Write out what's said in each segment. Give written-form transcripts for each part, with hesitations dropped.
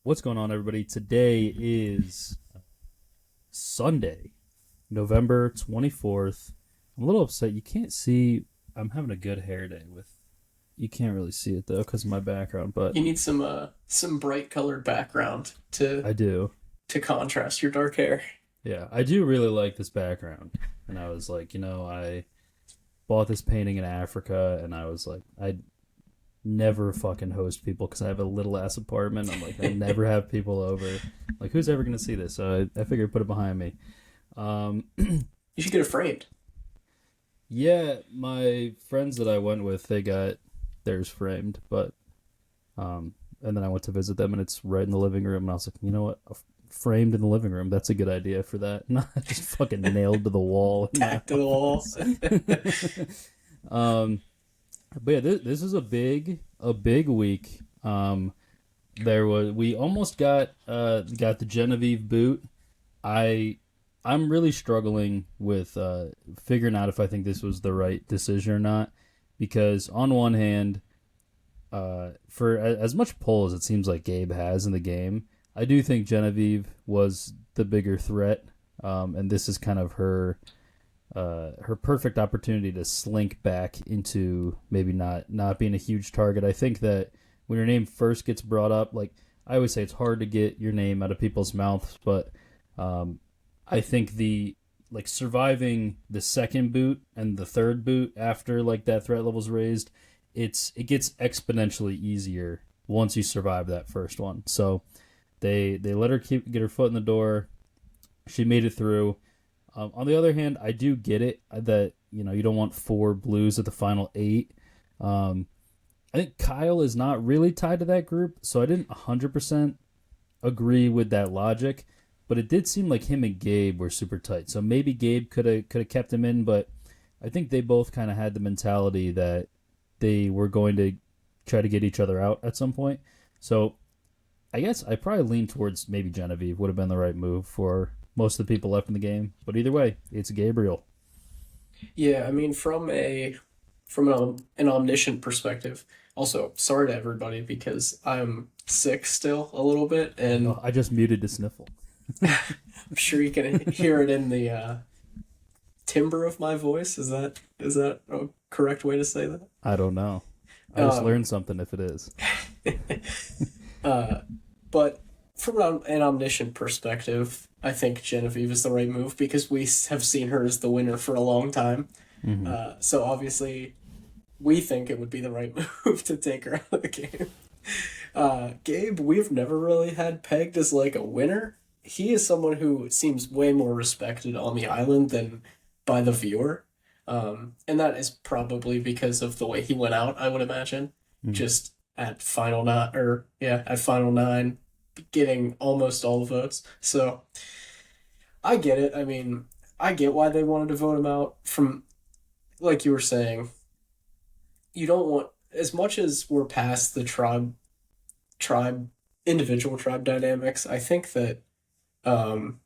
What's going on, everybody? Today is Sunday, November 24th. I'm a little upset. You can't see. I'm having a good hair day with. You can't really see it though because of my background, but You need some bright colored background to I do. to contrast your dark hair. Yeah, I do really like this background. And I was like, I bought this painting in Africa, and I was like, I never fucking host people because I have a little ass apartment. I'm like, I never have people over. Like, who's ever gonna see this? So I figured put it behind me. Um, You should get it framed. yeah, my friends that I went with, they got theirs framed, but and then I went to visit them, and it's right in the living room, and I was like, you know what? Framed in the living room. That's a good idea for that. Not just fucking nailed to the wall. Tacked to the wall. um, but yeah, this is a big week. We almost got the Genevieve boot. I I'm really struggling with figuring out if I think this was the right decision or not, because on one hand, for as much pull as it seems like Gabe has in the game, I do think Genevieve was the bigger threat, and this is kind of her perfect opportunity to slink back into maybe not being a huge target. I think that when your name first gets brought up, like I always say, it's hard to get your name out of people's mouths, but I think the like surviving the second boot and the third boot after like that threat level's raised, it gets exponentially easier once you survive that first one. So they let her get her foot in the door. She made it through. On the other hand, I do get it that you don't want four blues at the final eight. I think Kyle is not really tied to that group, so I didn't 100% agree with that logic. But it did seem like him and Gabe were super tight. So maybe Gabe could have kept him in, but I think they both kind of had the mentality that they were going to try to get each other out at some point. So I guess I probably lean towards maybe Genevieve would have been the right move for most of the people left in the game. But either way, it's Gabriel. Yeah, I mean from an omniscient perspective. Also, sorry to everybody because I'm sick still a little bit, and Oh, I just muted to sniffle. I'm sure you can hear it in the timbre of my voice. Is that a correct way to say that? I don't know. I just Um, learned something if it is. uh, but from an omniscient perspective, I think Genevieve is the right move because we have seen her as the winner for a long time. Hmm. So obviously, we think it would be the right move to take her out of the game. Gabe, we've never really had pegged as like a winner. He is someone who seems way more respected on the island than by the viewer. And that is probably because of the way he went out, I would imagine. Hmm. Just at final nine, or yeah, at final nine, getting almost all the votes. So I get it. I mean, I get why they wanted to vote him out. From like you were saying, you don't want as much as we're past the tribe individual tribe dynamics. Um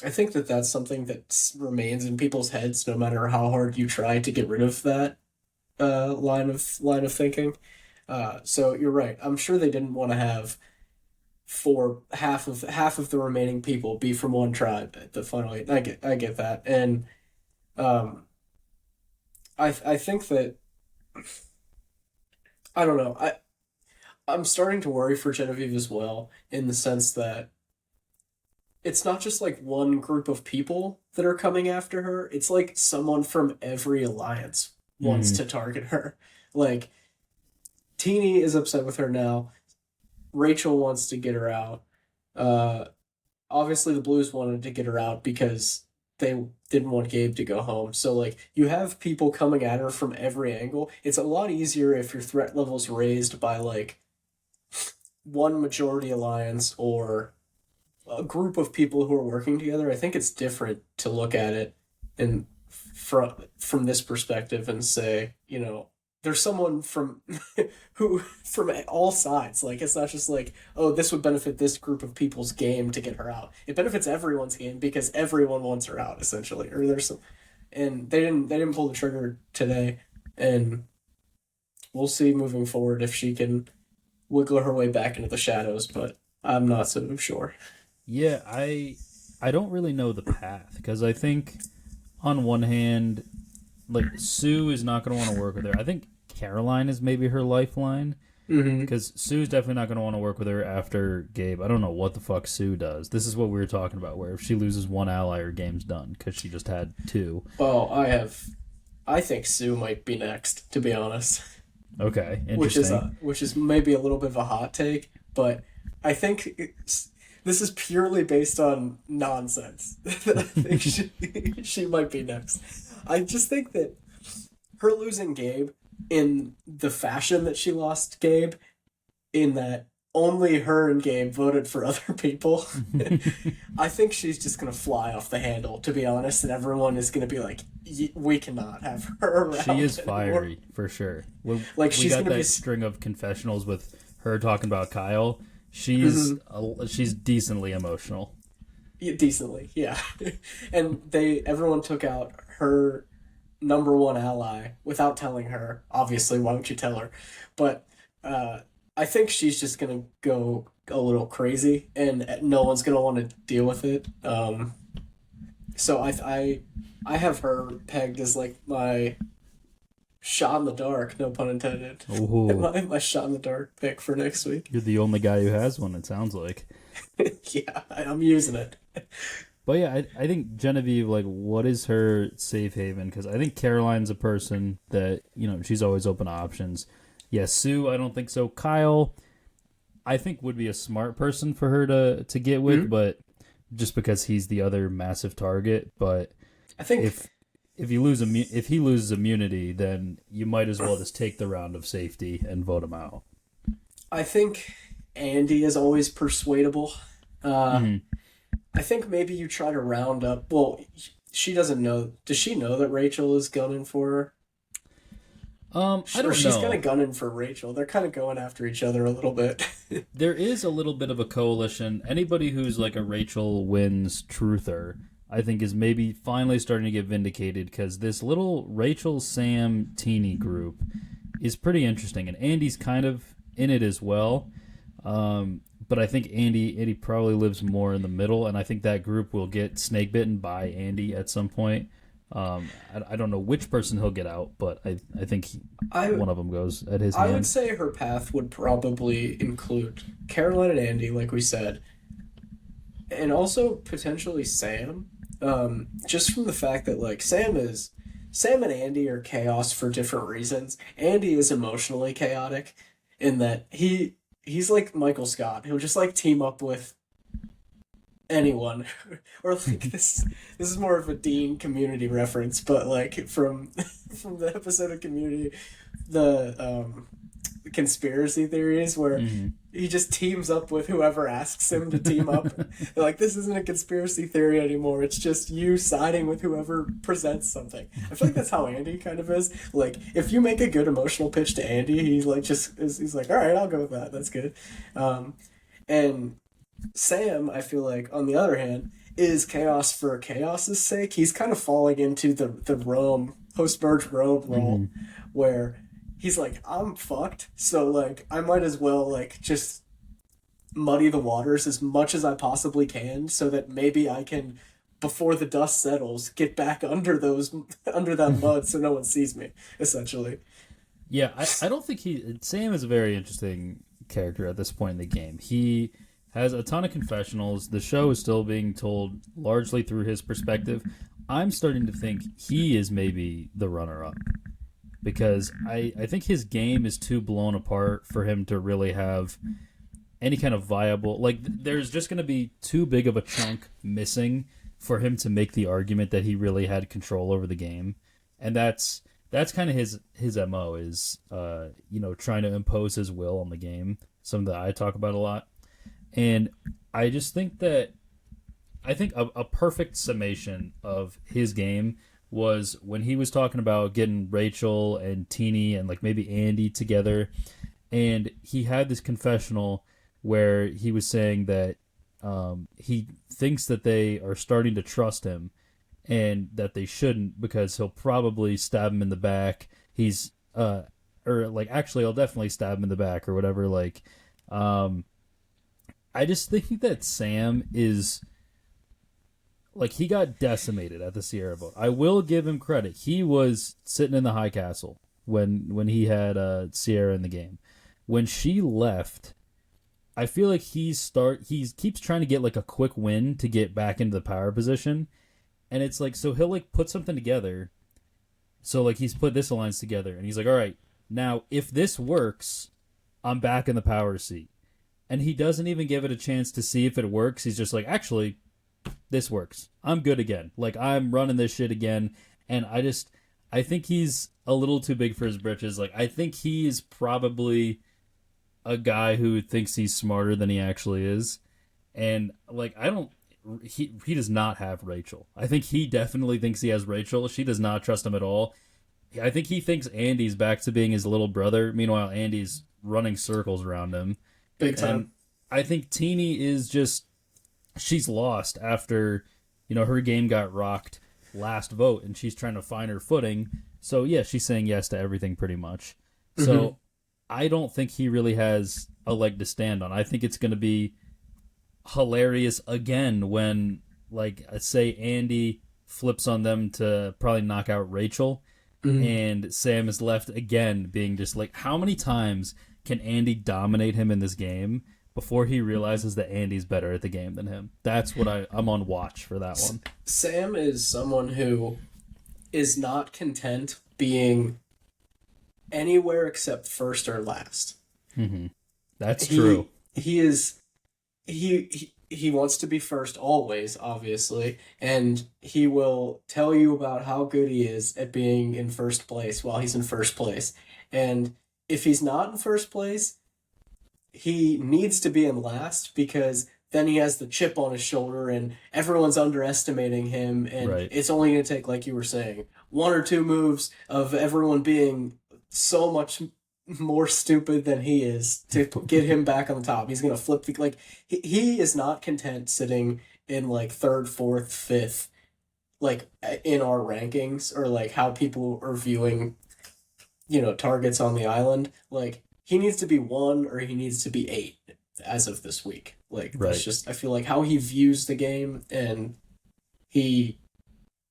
I think that that's something that remains in people's heads no matter how hard you try to get rid of that line of thinking. So you're right. I'm sure they didn't want to have for half of the remaining people be from one tribe at the final eight. I get that, and um, I think that I don't know. I'm starting to worry for Genevieve as well in the sense that it's not just like one group of people that are coming after her. It's like someone from every alliance wants Hmm. to target her. Like Teeny is upset with her now. Rachel wants to get her out. Uh, Obviously the Blues wanted to get her out because they didn't want Gabe to go home. So like you have people coming at her from every angle. It's a lot easier if your threat level's raised by like one majority alliance or a group of people who are working together. I think it's different to look at it and from this perspective and say, there's someone from who from all sides. Like it's not just like, oh, this would benefit this group of people's game to get her out. It benefits everyone's game because everyone wants her out essentially. Or there's some, and they didn't pull the trigger today, and we'll see moving forward if she can wiggle her way back into the shadows, but I'm not so sure. Yeah, I don't really know the path because I think on one hand, like Sue is not going to want to work with her. I think Caroline is maybe her lifeline Hmm. because Sue's definitely not going to want to work with her after Gabe. I don't know what the fuck Sue does. This is what we were talking about, where if she loses one ally, her game's done because she just had two. Well, I think Sue might be next, to be honest, Okay, interesting. which is maybe a little bit of a hot take, but I think this is purely based on nonsense. I think she might be next. I just think that her losing Gabe in the fashion that she lost Gabe, in that only her and Gabe voted for other people, I think she's just gonna fly off the handle, to be honest, and everyone is gonna be like, "We cannot have her She around is anymore." fiery for sure. When Like we she's got gonna be that string of confessionals with her talking about Kyle, she's decently emotional. decently, yeah. And everyone took out her number one ally without telling her. Obviously, why would you tell her? But uh, I think she's just gonna go a little crazy, and no one's gonna want to deal with it. So I have her pegged as like my shot in the dark, no pun intended. Oh, My shot in the dark pick for next week. you're the only guy who has one. It sounds like. Yeah, I'm using it. But yeah, I think Genevieve, like, what is her safe haven? Because I think Caroline's a person that, she's always open to options. Yeah, Sue, I don't think so. Kyle, I think would be a smart person for her to get with, Mhm. but just because he's the other massive target. But I think if if he loses immunity, then you might as well just take the round of safety and vote him out. I think Andy is always persuadable. Uh, Hmm. I think maybe you try to round up. Well, she doesn't know. Does she know that Rachel is gunning for her? I Or don't she's kind know. of gunning for Rachel. They're kind of going after each other a little bit. There is a little bit of a coalition. Anybody who's like a Rachel wins truther, I think, is maybe finally starting to get vindicated because this little Rachel Sam Teeny group is pretty interesting, and Andy's kind of in it as well. But I think Andy probably lives more in the middle, and I think that group will get snake bitten by Andy at some point. I don't know which person he'll get out, but I think I one of them goes at his I would hand. say her path would probably include Caroline and Andy, like we said, and also potentially Sam. Just from the fact that like Sam and Andy are chaos for different reasons. Andy is emotionally chaotic in that he's like Michael Scott. He'll just like team up with anyone, or like this is more of a Dean Community reference, but like from from the episode of Community, the conspiracy theories where Hmm. he just teams up with whoever asks him to team up. They're like, this isn't a conspiracy theory anymore. It's just you siding with whoever presents something. I feel like that's how Andy kind of is. Like, if you make a good emotional pitch to Andy, he's like he's like, all right, I'll go with that. That's good. Um, and Sam, I feel like, on the other hand, is chaos for chaos's sake. He's kind of falling into the Rome post merge Rome role, Hmm. where he's like, I'm fucked, so like I might as well like just muddy the waters as much as I possibly can, so that maybe I can, before the dust settles, get back under those under that mud, so no one sees me. Essentially, Yeah, I don't think Sam is a very interesting character at this point in the game. He has a ton of confessionals. The show is still being told largely through his perspective. I'm starting to think he is maybe the runner up because I think his game is too blown apart for him to really have any kind of viable, like, there's just going to be too big of a chunk missing for him to make the argument that he really had control over the game. And that's kind of his MO is trying to impose his will on the game, something that I talk about a lot. And I just think that I think a perfect summation of his game was when he was talking about getting Rachel and Teeny and like maybe Andy together, and he had this confessional where he was saying that he thinks that they are starting to trust him and that they shouldn't because he'll probably stab him in the back. He's or like actually he'll definitely stab him in the back or whatever. Like Um, I just think that Sam is like he got decimated at the Sierra vote. I will give him credit. He was sitting in the high castle when he had Sierra in the game. When she left, I feel like he keeps trying to get like a quick win to get back into the power position, and it's like so he'll like put something together. So like he's put this alliance together, and he's like, all right, now if this works, I'm back in the power seat. And he doesn't even give it a chance to see if it works. He's just like, actually, this works. I'm good again. Like I'm running this shit again. And I think he's a little too big for his britches. Like I think he's probably a guy who thinks he's smarter than he actually is. And like I don't he does not have Rachel. I think he definitely thinks he has Rachel. She does not trust him at all. I think he thinks Andy's back to being his little brother. Meanwhile, Andy's running circles around him. Big time. And I think Teeny is just she's lost after, her game got rocked last vote and she's trying to find her footing. So yeah, she's saying yes to everything pretty much. So I don't think he really has a leg to stand on. I think it's going to be hilarious again when, like, say Andy flips on them to probably knock out Rachel, and Sam is left again being just like, how many times can Andy dominate him in this game before he realizes that Andy's better at the game than him? That's what I'm on watch for that one. Sam is someone who is not content being anywhere except first or last. That's true. He wants to be first always, obviously, and he will tell you about how good he is at being in first place while he's in first place. And if he's not in first place, he needs to be in last because then he has the chip on his shoulder and everyone's underestimating him, and It's only going to take, like you were saying, one or two moves of everyone being so much more stupid than he is to get him back on the top. He's going to flip like he is not content sitting in like third, fourth, fifth, like in our rankings or like how people are viewing, targets on the island. Like he needs to be 1 or he needs to be 8 as of this week. Like that's just, I feel like how he views the game, and he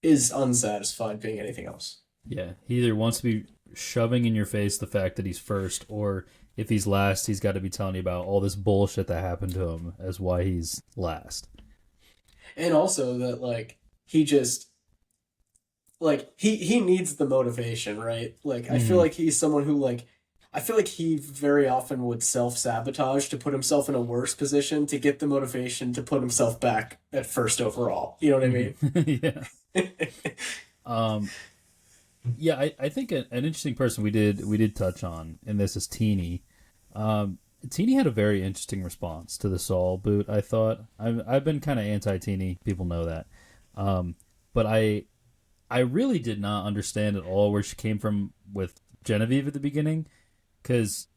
is unsatisfied being anything else. Yeah, he either wants to be shoving in your face the fact that he's first, or if he's last, he's got to be telling you about all this bullshit that happened to him as why he's last. And also that, like, he just, like, he needs the motivation, right? Like, I feel like he's someone who, like, I feel like he very often would self-sabotage to put himself in a worse position to get the motivation to put himself back at first overall. You know what I mean? Yeah. Yeah, I think an interesting person we did touch on in this is Teeny. Teeny had a very interesting response to the Saul boot, I thought. I've been kind of anti-Teeny, people know that. But I really did not understand at all where she came from with Genevieve at the beginning, because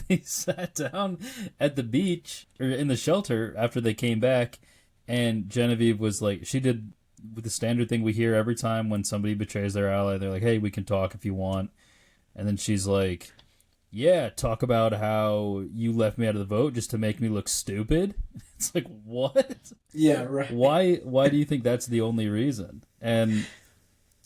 they sat down at the beach, or in the shelter after they came back, and Genevieve was like, she did with the standard thing we hear every time when somebody betrays their ally. They're like, hey, we can talk if you want. And then she's like, yeah, talk about how you left me out of the vote just to make me look stupid. It's like, what? Yeah, right. Why do you think that's the only reason? And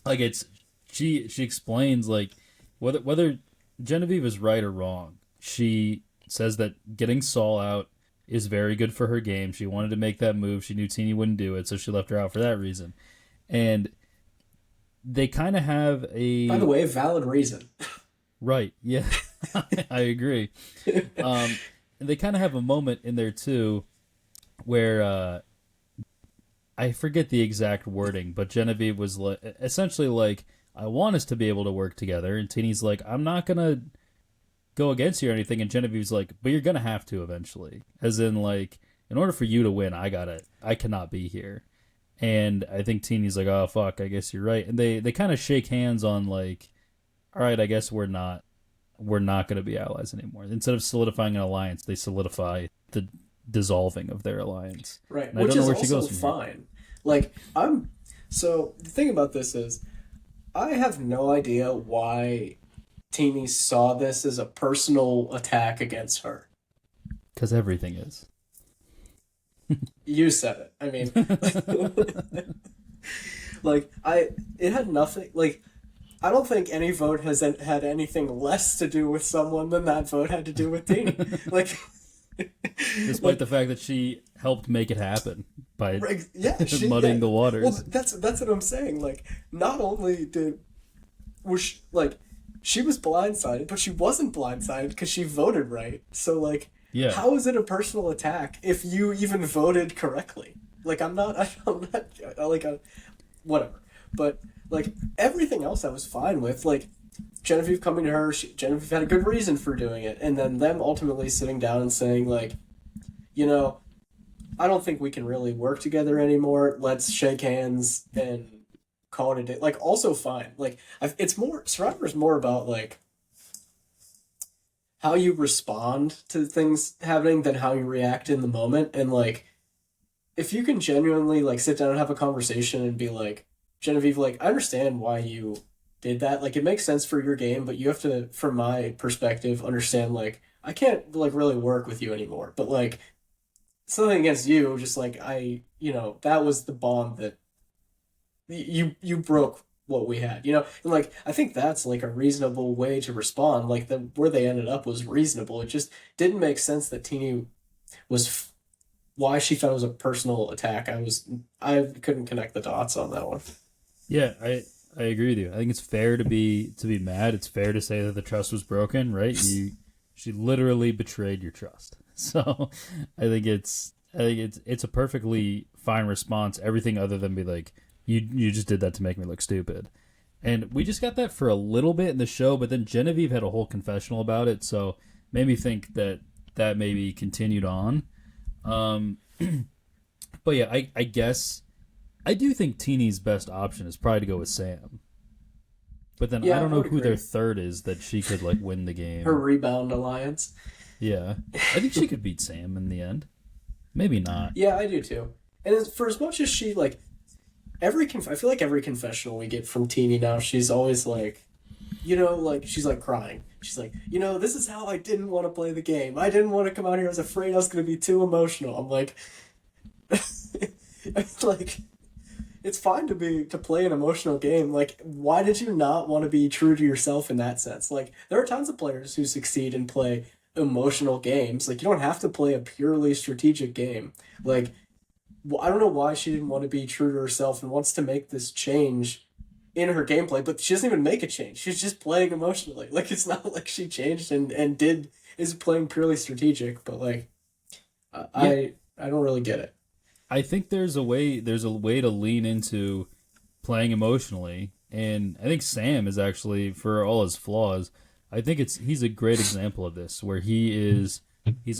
like, it's she explains, like, whether Genevieve is right or wrong, she says that getting Saul out is very good for her game. She wanted to make that move. She knew Teeny wouldn't do it, so she left her out for that reason. And they kind of have a... By the way, valid reason. Right, yeah. I agree. And they kind of have a moment in there, too, where... I forget the exact wording, but Genevieve was essentially like, I want us to be able to work together. And Teeny's like, I'm not going to go against you or anything. And Genevieve's like, but you're going to have to eventually. As in, like, in order for you to win, I cannot be here. And I think Teeny's like, oh, fuck, I guess you're right. And they kind of shake hands on, like, all right, I guess we're not going to be allies anymore. Instead of solidifying an alliance, they solidify the dissolving of their alliance. Right, and which is also fine. Like, so the thing about this is, I have no idea why Teeny saw this as a personal attack against her. Because everything is. You said it. I mean, like it had nothing. Like I don't think any vote has had anything less to do with someone than that vote had to do with Teeny. Like, Despite like the fact that she helped make it happen by yeah, muddying the waters. Well, that's what I'm saying. Like, not only was she, like she was blindsided, but she wasn't blindsided because she voted right. So like, Yeah. how is it a personal attack if you even voted correctly? Like, I'm not like whatever. But like everything else, I was fine with. Like Genevieve coming to her, Genevieve had a good reason for doing it, and then them ultimately sitting down and saying like, you know, I don't think we can really work together anymore. Let's shake hands and call it a day. Like, also fine. Like, it's more Survivor's more about like how you respond to things happening than how you react in the moment. And like, if you can genuinely like sit down and have a conversation and be like, Genevieve, like, I understand why you did that. Like, it makes sense for your game, but you have to, from my perspective, understand like I can't like really work with you anymore. But like, something against you, just like that was the bond that you broke what we had, and like I think that's like a reasonable way to respond. Like where they ended up was reasonable. It just didn't make sense that Teeny was why she thought it was a personal attack. I couldn't connect the dots on that one. Yeah, I agree with you. I think it's fair to be mad. It's fair to say that the trust was broken, right? She literally betrayed your trust. So I think it's a perfectly fine response. Everything other than be like, you just did that to make me look stupid. And we just got that for a little bit in the show, but then Genevieve had a whole confessional about it, so made me think that maybe continued on. But yeah, I guess I do think Teeny's best option is probably to go with Sam. But then Yeah, I don't know who agree. their third is that she could like win the game. Her rebound alliance. Yeah, I think she could beat Sam in the end. Maybe not. Yeah, I do too. And for as much as she like I feel like every confessional we get from Teeny now, she's always like, like she's like crying. She's like, this is how I didn't want to play the game. I didn't want to come out here. I was afraid I was going to be too emotional. I'm like, like, it's fine to play an emotional game. Like, why did you not want to be true to yourself in that sense? Like, there are tons of players who succeed and play emotional games. Like, you don't have to play a purely strategic game. Like, I don't know why she didn't want to be true to herself and wants to make this change in her gameplay, but she doesn't even make a change. She's just playing emotionally. Like, it's not like she changed and is playing purely strategic, but like, I don't really get it. I think there's a way to lean into playing emotionally, and I think Sam is actually, for all his flaws, I think he's a great example of this, where he's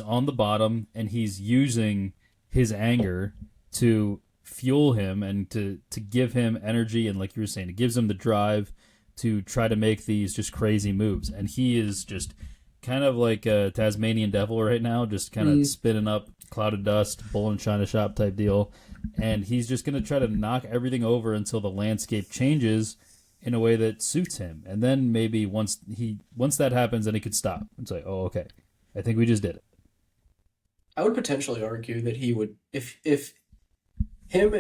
on the bottom and he's using his anger to fuel him and to give him energy, and like you were saying, it gives him the drive to try to make these just crazy moves. And he is just kind of like a Tasmanian devil right now, just kind of spinning up cloud of dust, bull in China shop type deal. And he's just going to try to knock everything over until the landscape changes in a way that suits him. And then maybe once that happens, then he could stop and say, oh, okay, I think we just did it. I would potentially argue that he would, if him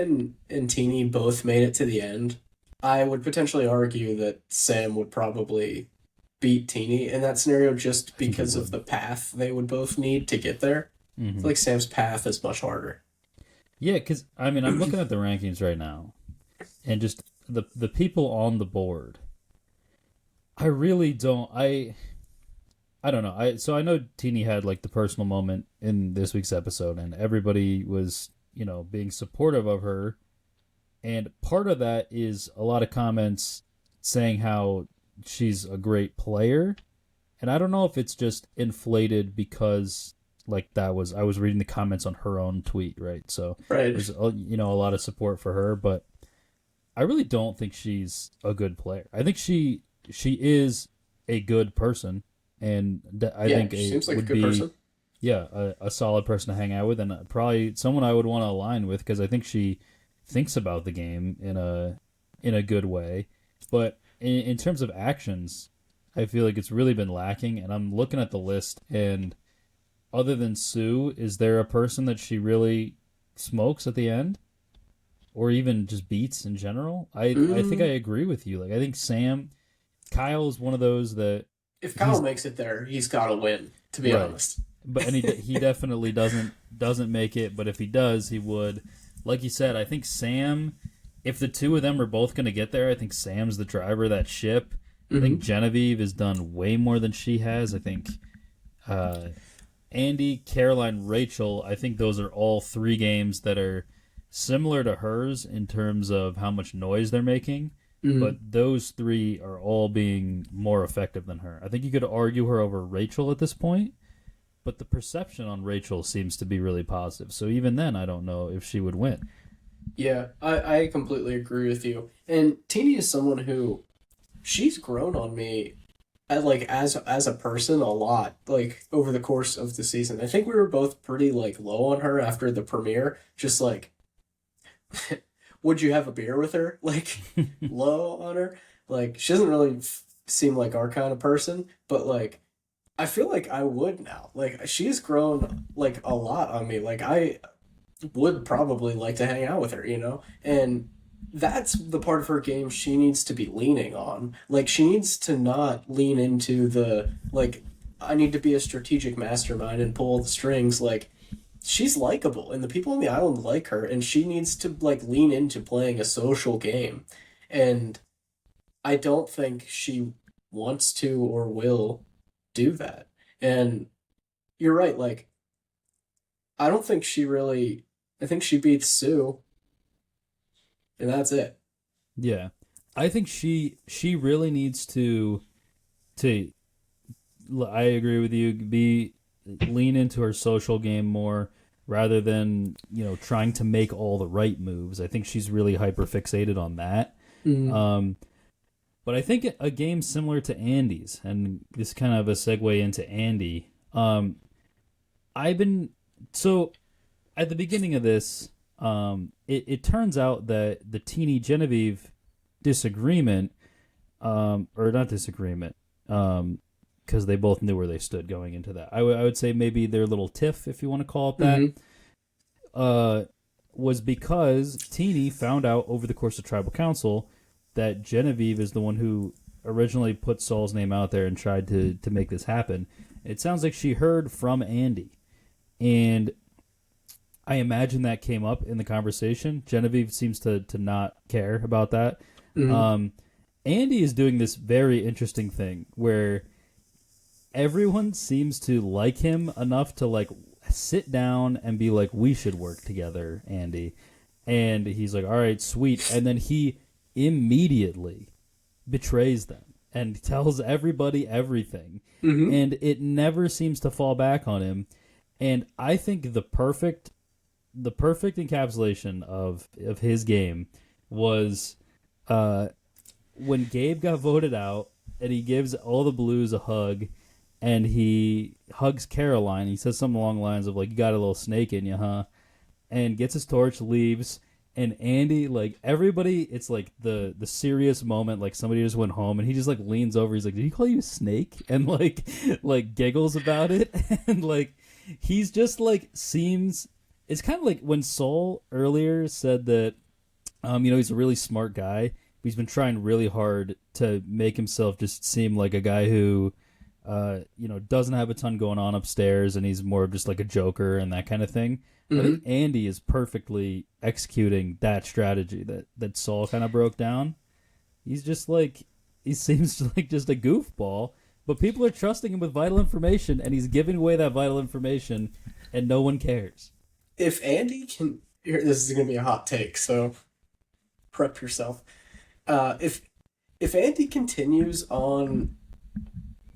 and Teeny both made it to the end, I would potentially argue that Sam would probably beat Teeny in that scenario just because of the path they would both need to get there. Mm-hmm. I feel like Sam's path is much harder. Yeah, because, I mean, I'm looking at the rankings right now, and just the people on the board, I really don't, I don't know. So I know Teeny had like the personal moment in this week's episode, and everybody was, being supportive of her. And part of that is a lot of comments saying how she's a great player. And I don't know if it's just inflated because like I was reading the comments on her own tweet, right? So right. There's a lot of support for her, but I really don't think she's a good player. I think she is a good person, and I think she seems like would a good be person. a solid person to hang out with, and probably someone I would want to align with, because I think she thinks about the game in a good way. But in terms of actions, I feel like it's really been lacking. And I'm looking at the list, and other than Sue, is there a person that she really smokes at the end? Or even just beats in general? I think I Mm, agree with you. Like I think Kyle is one of those that if Kyle he's makes it there, he's got to win. To be right. honest. But and he definitely doesn't make it, but if he does, he would. Like you said, I think Sam, if the two of them are both going to get there, I think Sam's the driver of that ship. I think Hmm. Genevieve has done way more than she has. I think uh, Andy, Caroline, Rachel, I think those are all three games that are similar to hers in terms of how much noise they're making, but Hmm. those three are all being more effective than her. I think you could argue her over Rachel at this point, but the perception on Rachel seems to be really positive. So even then, I don't know if she would win. Yeah, I completely agree with you. And Teeny is someone who she's grown on me like as a person a lot like over the course of the season. I think we were both pretty like low on her after the premiere. Just like would you have a beer with her? Like low on her. Like she doesn't really seem like our kind of person, but like I feel like I would now. Like she's grown like a lot on me. Like I would probably like to hang out with her, you know? And that's the part of her game she needs to be leaning on. Like she needs to not lean into the like I need to be a strategic mastermind and pull the strings. Like she's likable and the people on the island like her and she needs to like lean into playing a social game. And I don't think she wants to or will do that. And you're right, like I don't think she really I think she beats Sue and that's it. Yeah, I think she really needs to. I agree with you. Be lean into her social game more rather than trying to make all the right moves. I think she's really hyper fixated on that. Mm. Um, but I think a game similar to Andy's, and this is kind of a segue into Andy. I've been so at the beginning of this. It turns out that the teeny Genevieve disagreement, or not disagreement, because they both knew where they stood going into that. I would say maybe their little tiff, if you want to call it that, Mm-hmm. uh, was because Teeny found out over the course of tribal council that Genevieve is the one who originally put Saul's name out there and tried to make this happen. It sounds like she heard from Andy, and I imagine that came up in the conversation. Genevieve seems to not care about that. Mm-hmm. Um, Andy is doing this very interesting thing where everyone seems to like him enough to like sit down and be like, we should work together, Andy. And he's like, all right, sweet. And then he immediately betrays them and tells everybody everything. Mm-hmm. And it never seems to fall back on him. And I think the perfect encapsulation of his game was uh, when Gabe got voted out and he gives all the Blues a hug and he hugs Caroline. He says something along the lines of like, "You got a little snake in you, huh?" And gets his torch, leaves. And Andy, like everybody, it's like the serious moment. Like somebody just went home, and he just like leans over. He's like, "Did he call you a snake?" And like giggles about it, and like he's just like seems. It's kind of like when Saul earlier said that, he's a really smart guy. But he's been trying really hard to make himself just seem like a guy who doesn't have a ton going on upstairs, and he's more of just like a joker and that kind of thing. I think Mm-hmm. Andy is perfectly executing that strategy that Saul kind of broke down. He's just like he seems like just a goofball, but people are trusting him with vital information, and he's giving away that vital information, and no one cares. If Andy can, here, this is going to be a hot take, so prep yourself. If Andy continues on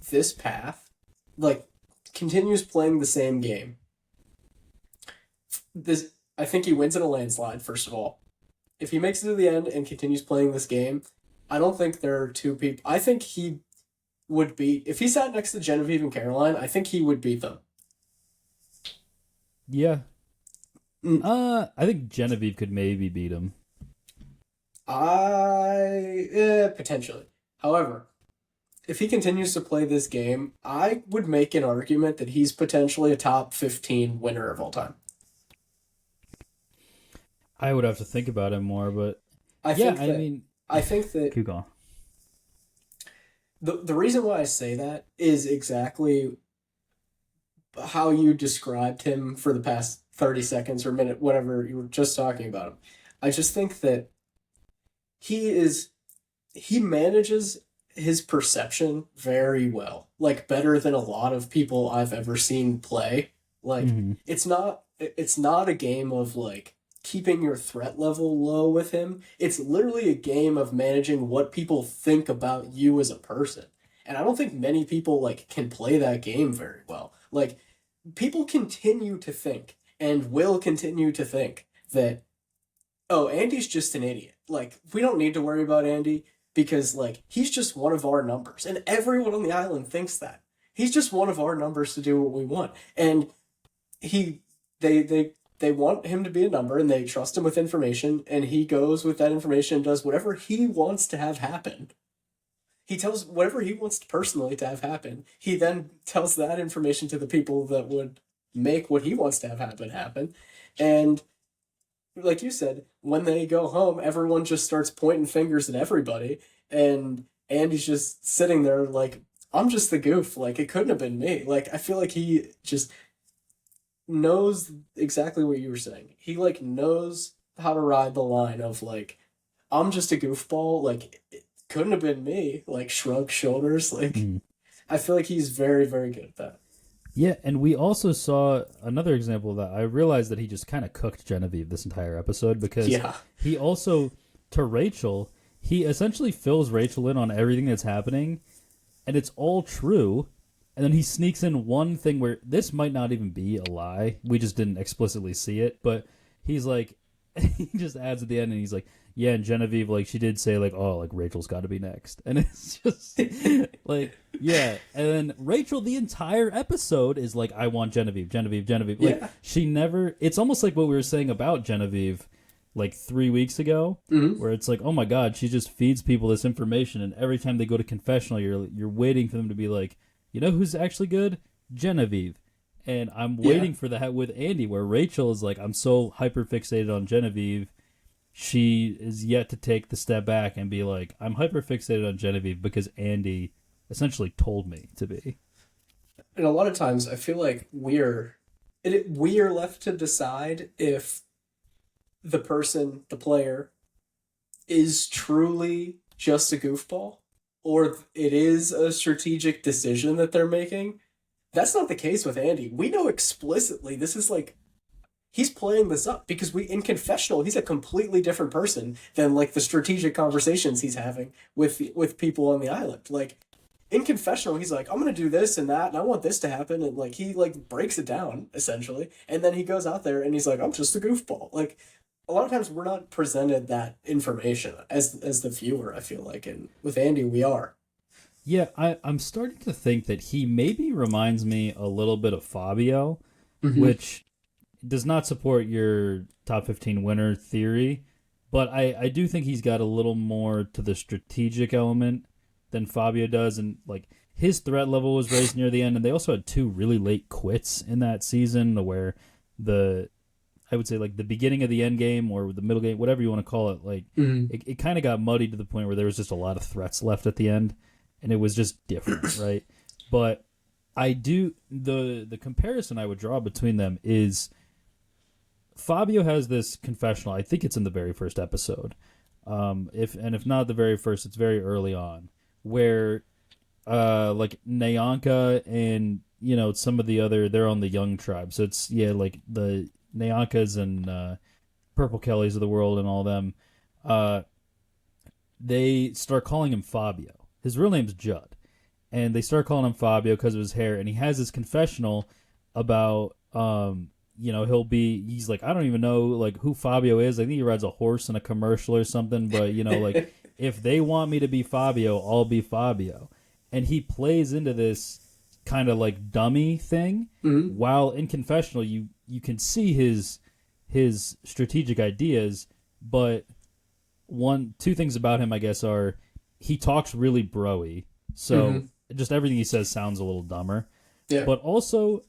this path, like continues playing the same game, this I think he wins in a landslide. First of all, if he makes it to the end and continues playing this game, I don't think there are two people. I think he would beat if he sat next to Genevieve and Caroline. I think he would beat them. Yeah. Mm. I think Genevieve could maybe beat him. Potentially. However, if he continues to play this game, I would make an argument that he's potentially a top 15 winner of all time. I would have to think about it more, but I yeah, think I that mean, I think that keep going. the reason why I say that is exactly how you described him for the past 30 seconds or minute, whatever you were just talking about him. I just think that he is he manages his perception very well, like better than a lot of people I've ever seen play. Like Hmm. it's not a game of like keeping your threat level low with him. It's literally a game of managing what people think about you as a person. And I don't think many people like can play that game very well. Like people continue to think and will continue to think that, oh, Andy's just an idiot. Like, we don't need to worry about Andy because, like, he's just one of our numbers. And everyone on the island thinks that. He's just one of our numbers to do what we want. And he, they want him to be a number and they trust him with information. And he goes with that information and does whatever he wants to have happen. He tells whatever he wants personally to have happen. He then tells that information to the people that would make what he wants to have happen. And like you said, when they go home, everyone just starts pointing fingers at everybody, and Andy's just sitting there like, I'm just the goof. Like, it couldn't have been me. Like, I feel like he just knows exactly what you were saying. He, like, knows how to ride the line of, like, I'm just a goofball. Like, it couldn't have been me. Like, shrug shoulders. Like, Mm. I feel like he's very, very good at that. Yeah, and we also saw another example of that. I realized that he just kind of cooked Genevieve this entire episode because Yeah. he also, to Rachel, he essentially fills Rachel in on everything that's happening, and it's all true. And then he sneaks in one thing where this might not even be a lie. We just didn't explicitly see it, but he's like, he just adds at the end, and he's like, yeah, and Genevieve, like, she did say, like, oh, like, Rachel's got to be next. And it's just, like, yeah. And then Rachel, the entire episode is like, I want Genevieve, Genevieve, Genevieve. Like, Yeah. she never, it's almost like what we were saying about Genevieve, like, 3 weeks ago, Mm-hmm. where it's like, oh my God, she just feeds people this information. And every time they go to confessional, you're waiting for them to be like, you know who's actually good? Genevieve. And I'm Yeah. waiting for that with Andy, where Rachel is like, I'm so hyper fixated on Genevieve. She is yet to take the step back and be like, I'm hyper fixated on Genevieve because Andy essentially told me to be. And a lot of times I feel like we are left to decide if the person, the player, is truly just a goofball or it is a strategic decision that they're making. That's not the case with Andy. We know explicitly this is like he's playing this up because we in confessional he's a completely different person than like the strategic conversations he's having with people on the island. Like in confessional he's like, I'm gonna do this and that and I want this to happen, and like he like breaks it down essentially, and then he goes out there and he's like, I'm just a goofball. Like a lot of times we're not presented that information as the viewer, I feel like, and with Andy we are. Yeah, I'm starting to think that he maybe reminds me a little bit of Fabio, Mm-hmm. which does not support your top 15 winner theory, but I do think he's got a little more to the strategic element than Fabio does. And like his threat level was raised near the end, and they also had two really late quits in that season where the I would say like the beginning of the end game or the middle game, whatever you want to call it, like Mm-hmm. it kind of got muddy to the point where there was just a lot of threats left at the end, and it was just different, right? But I do the comparison I would draw between them is Fabio has this confessional. I think it's in the very first episode. If not the very first, it's very early on where like Nyanka and some of the other they're on the young tribe. So it's like the Nyankas and Purple Kellys of the world and all them. Uh, they start calling him Fabio. His real name's Judd, and they start calling him Fabio because of his hair. And he has this confessional about he's like, I don't even know like who Fabio is. I think he rides a horse in a commercial or something. But like if they want me to be Fabio, I'll be Fabio. And he plays into this kind of like dummy thing Mm-hmm. while in confessional you can see his strategic ideas, but two things about him I guess are he talks really broy, So just everything he says sounds a little dumber. Yeah. But also,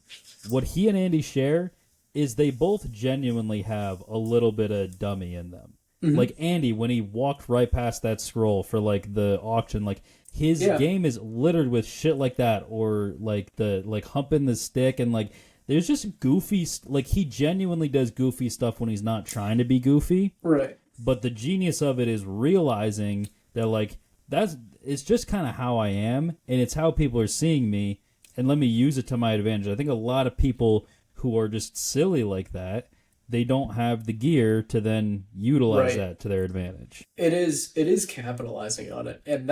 what he and Andy share is they both genuinely have a little bit of dummy in them. Like Andy, when he walked right past that scroll for like the auction, like his game is littered with shit like that, or like the like humping the stick, and like there's just goofy, like he genuinely does goofy stuff when he's not trying to be goofy. Right. But the genius of it is realizing that like it's just kind of how I am, and it's how people are seeing me, and let me use it to my advantage. I think a lot of people who are just silly like that, they don't have the gear to then utilize that to their advantage. It is capitalizing on it, and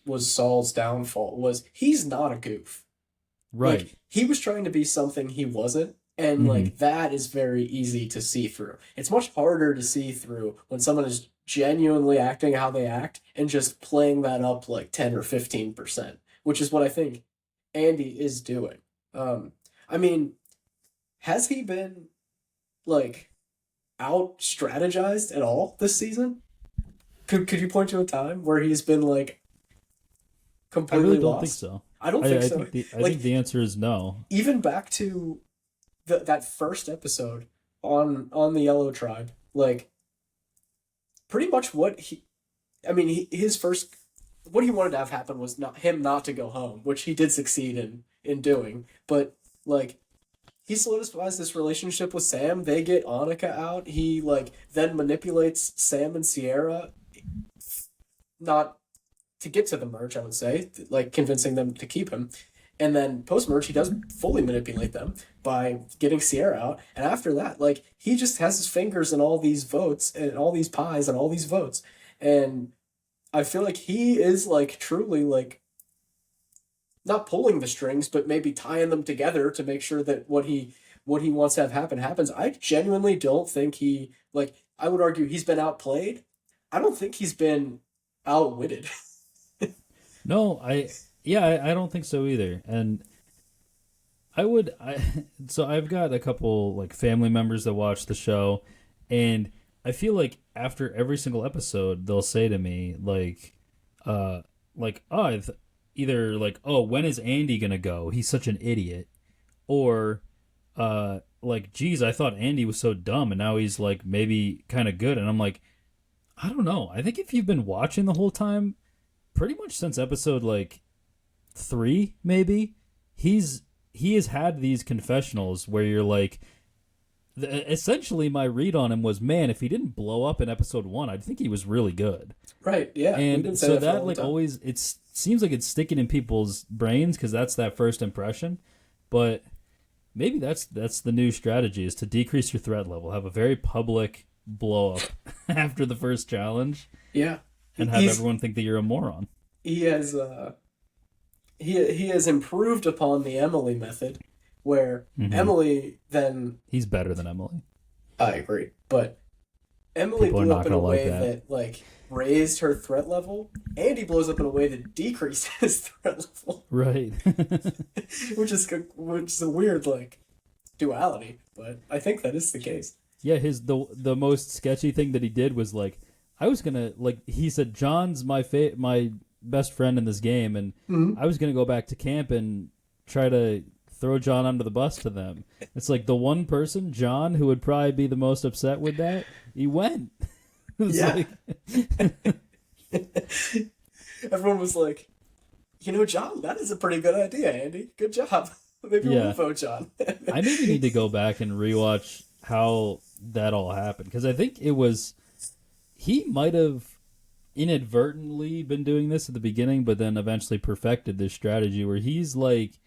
was Saul's downfall. Was he's not a goof, right? Like, he was trying to be something he wasn't, and like that is very easy to see through. It's much harder to see through when someone is genuinely acting how they act and just playing that up like 10 or 15%, which is what I think Andy is doing. I mean, has he been like out strategized at all this season? Could you point to a time where he's been like completely I really don't lost? think so. I don't think so. I think the answer is no. Even back to that first episode on the Yellow Tribe, like pretty much what his first, what he wanted to have happen was not to go home, which he did succeed in doing, but like he solidifies this relationship with Sam. They get Annika out. He like then manipulates Sam and Sierra, not to get to the merge, I would say, like convincing them to keep him. And then post merge, he does fully manipulate them by getting Sierra out. And after that, like he just has his fingers in all these votes and all these pies and all these votes. And I feel like he is like truly like not pulling the strings, but maybe tying them together to make sure that what he wants to have happen happens. I genuinely don't think I would argue he's been outplayed. I don't think he's been outwitted. No, I don't think so either. And so I've got a couple like family members that watch the show, and I feel like after every single episode they'll say to me either like, oh, when is Andy gonna go? He's such an idiot. Or like, geez, I thought Andy was so dumb and now he's like maybe kind of good. And I'm like, I don't know. I think if you've been watching the whole time, pretty much since episode like 3, maybe, he has had these confessionals where you're like, essentially my read on him was, man, if he didn't blow up in episode 1, I'd think he was really good. Right, yeah. And so that like always, it seems like it's sticking in people's brains because that's that first impression. But maybe that's the new strategy, is to decrease your threat level, have a very public blow up after the first challenge. Yeah. And have everyone think that you're a moron. He has he has improved upon the Emily method, where Emily then... He's better than Emily. I agree. But Emily blew up in a way that like raised her threat level. Andy blows up in a way that decreased his threat level. Right. which is a weird like duality, but I think that is the case. Yeah, the most sketchy thing that he did was like, I was gonna, like, he said John's my best friend in this game, and I was gonna go back to camp and try to throw John under the bus to them. It's like the one person, John, who would probably be the most upset with that, he went. Yeah. Everyone was like, John, that is a pretty good idea, Andy. Good job. Maybe we'll vote John. I maybe need to go back and rewatch how that all happened, because I think he might have inadvertently been doing this at the beginning, but then eventually perfected this strategy where he's like,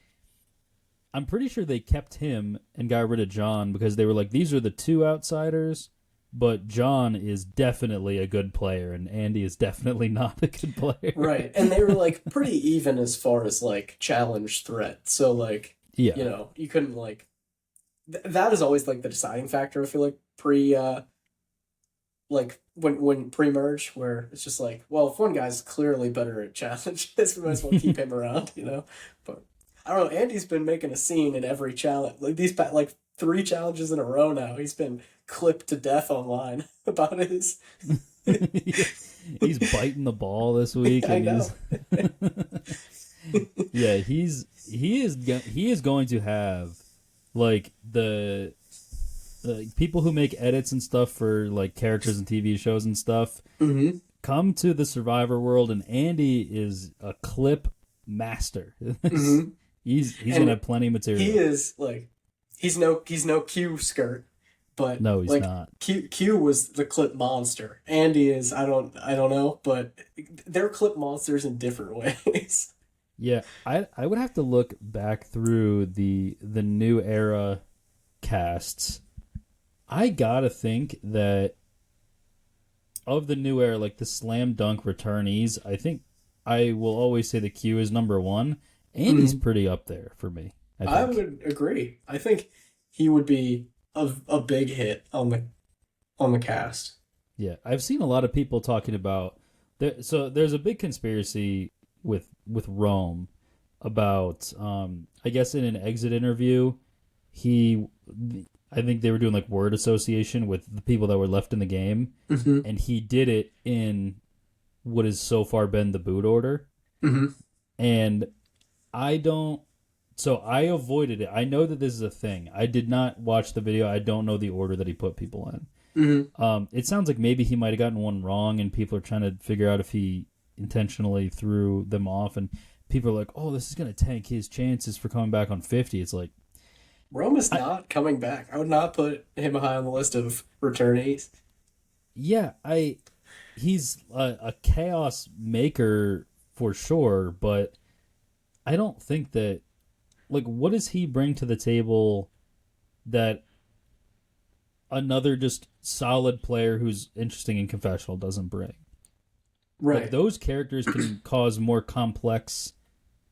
I'm pretty sure they kept him and got rid of John because they were like, these are the two outsiders, but John is definitely a good player and Andy is definitely not a good player. Right. And they were like pretty even as far as like challenge threat. So like, you couldn't like, that is always like the deciding factor. I feel like when pre-merge, where it's just like, well, if one guy's clearly better at challenges, we might as well keep him around, But I don't know. Andy's been making a scene in every challenge. Like these 3 challenges in a row now. He's been clipped to death online about his He's biting the ball this week. I know. Yeah, he is going to have like the people who make edits and stuff for like characters and TV shows and stuff Mm-hmm. come to the Survivor world, and Andy is a clip master. Mm-hmm. He's gonna have plenty of material. He is like he's no Q skirt, but No, he's like not. Q was the clip monster. Andy is I don't know, but they're clip monsters in different ways. Yeah, I would have to look back through the new era casts. I gotta think that of the new era, like the slam dunk returnees, I think I will always say the Q is number one. Andy's pretty up there for me. I would agree. I think he would be a big hit on the cast. Yeah, I've seen a lot of people talking about so there's a big conspiracy with Rome about I guess in an exit interview I think they were doing like word association with the people that were left in the game, and he did it in what has so far been the boot order. And I avoided it. I know that this is a thing. I did not watch the video. I don't know the order that he put people in. It sounds like maybe he might have gotten one wrong, and people are trying to figure out if he intentionally threw them off, and people are like, oh, this is going to tank his chances for coming back on 50. It's like, Rome is not coming back. I would not put him high on the list of returnees. Yeah, he's a chaos maker for sure, but I don't think that, like, what does he bring to the table that another just solid player who's interesting in confessional doesn't bring? Right. Like, those characters can cause more complex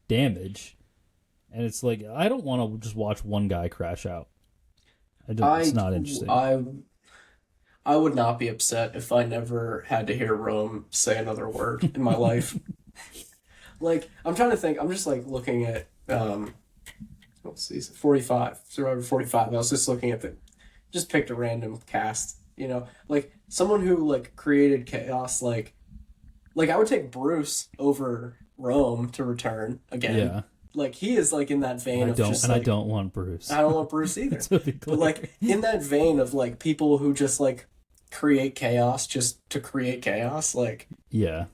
damage, and it's like, I don't want to just watch one guy crash out. It's not interesting. I would not be upset if I never had to hear Rome say another word in my life. Like, I'm trying to think. I'm just like looking at what season 45, Survivor 45. I was just looking at just picked a random cast. You know, like someone who like created chaos. Like I would take Bruce over Rome to return again. Yeah. Like, he is, like, in that vein of just, I don't want Bruce. I don't want Bruce either. But, like, in that vein of, like, people who just, like, create chaos just to create chaos, like... Yeah.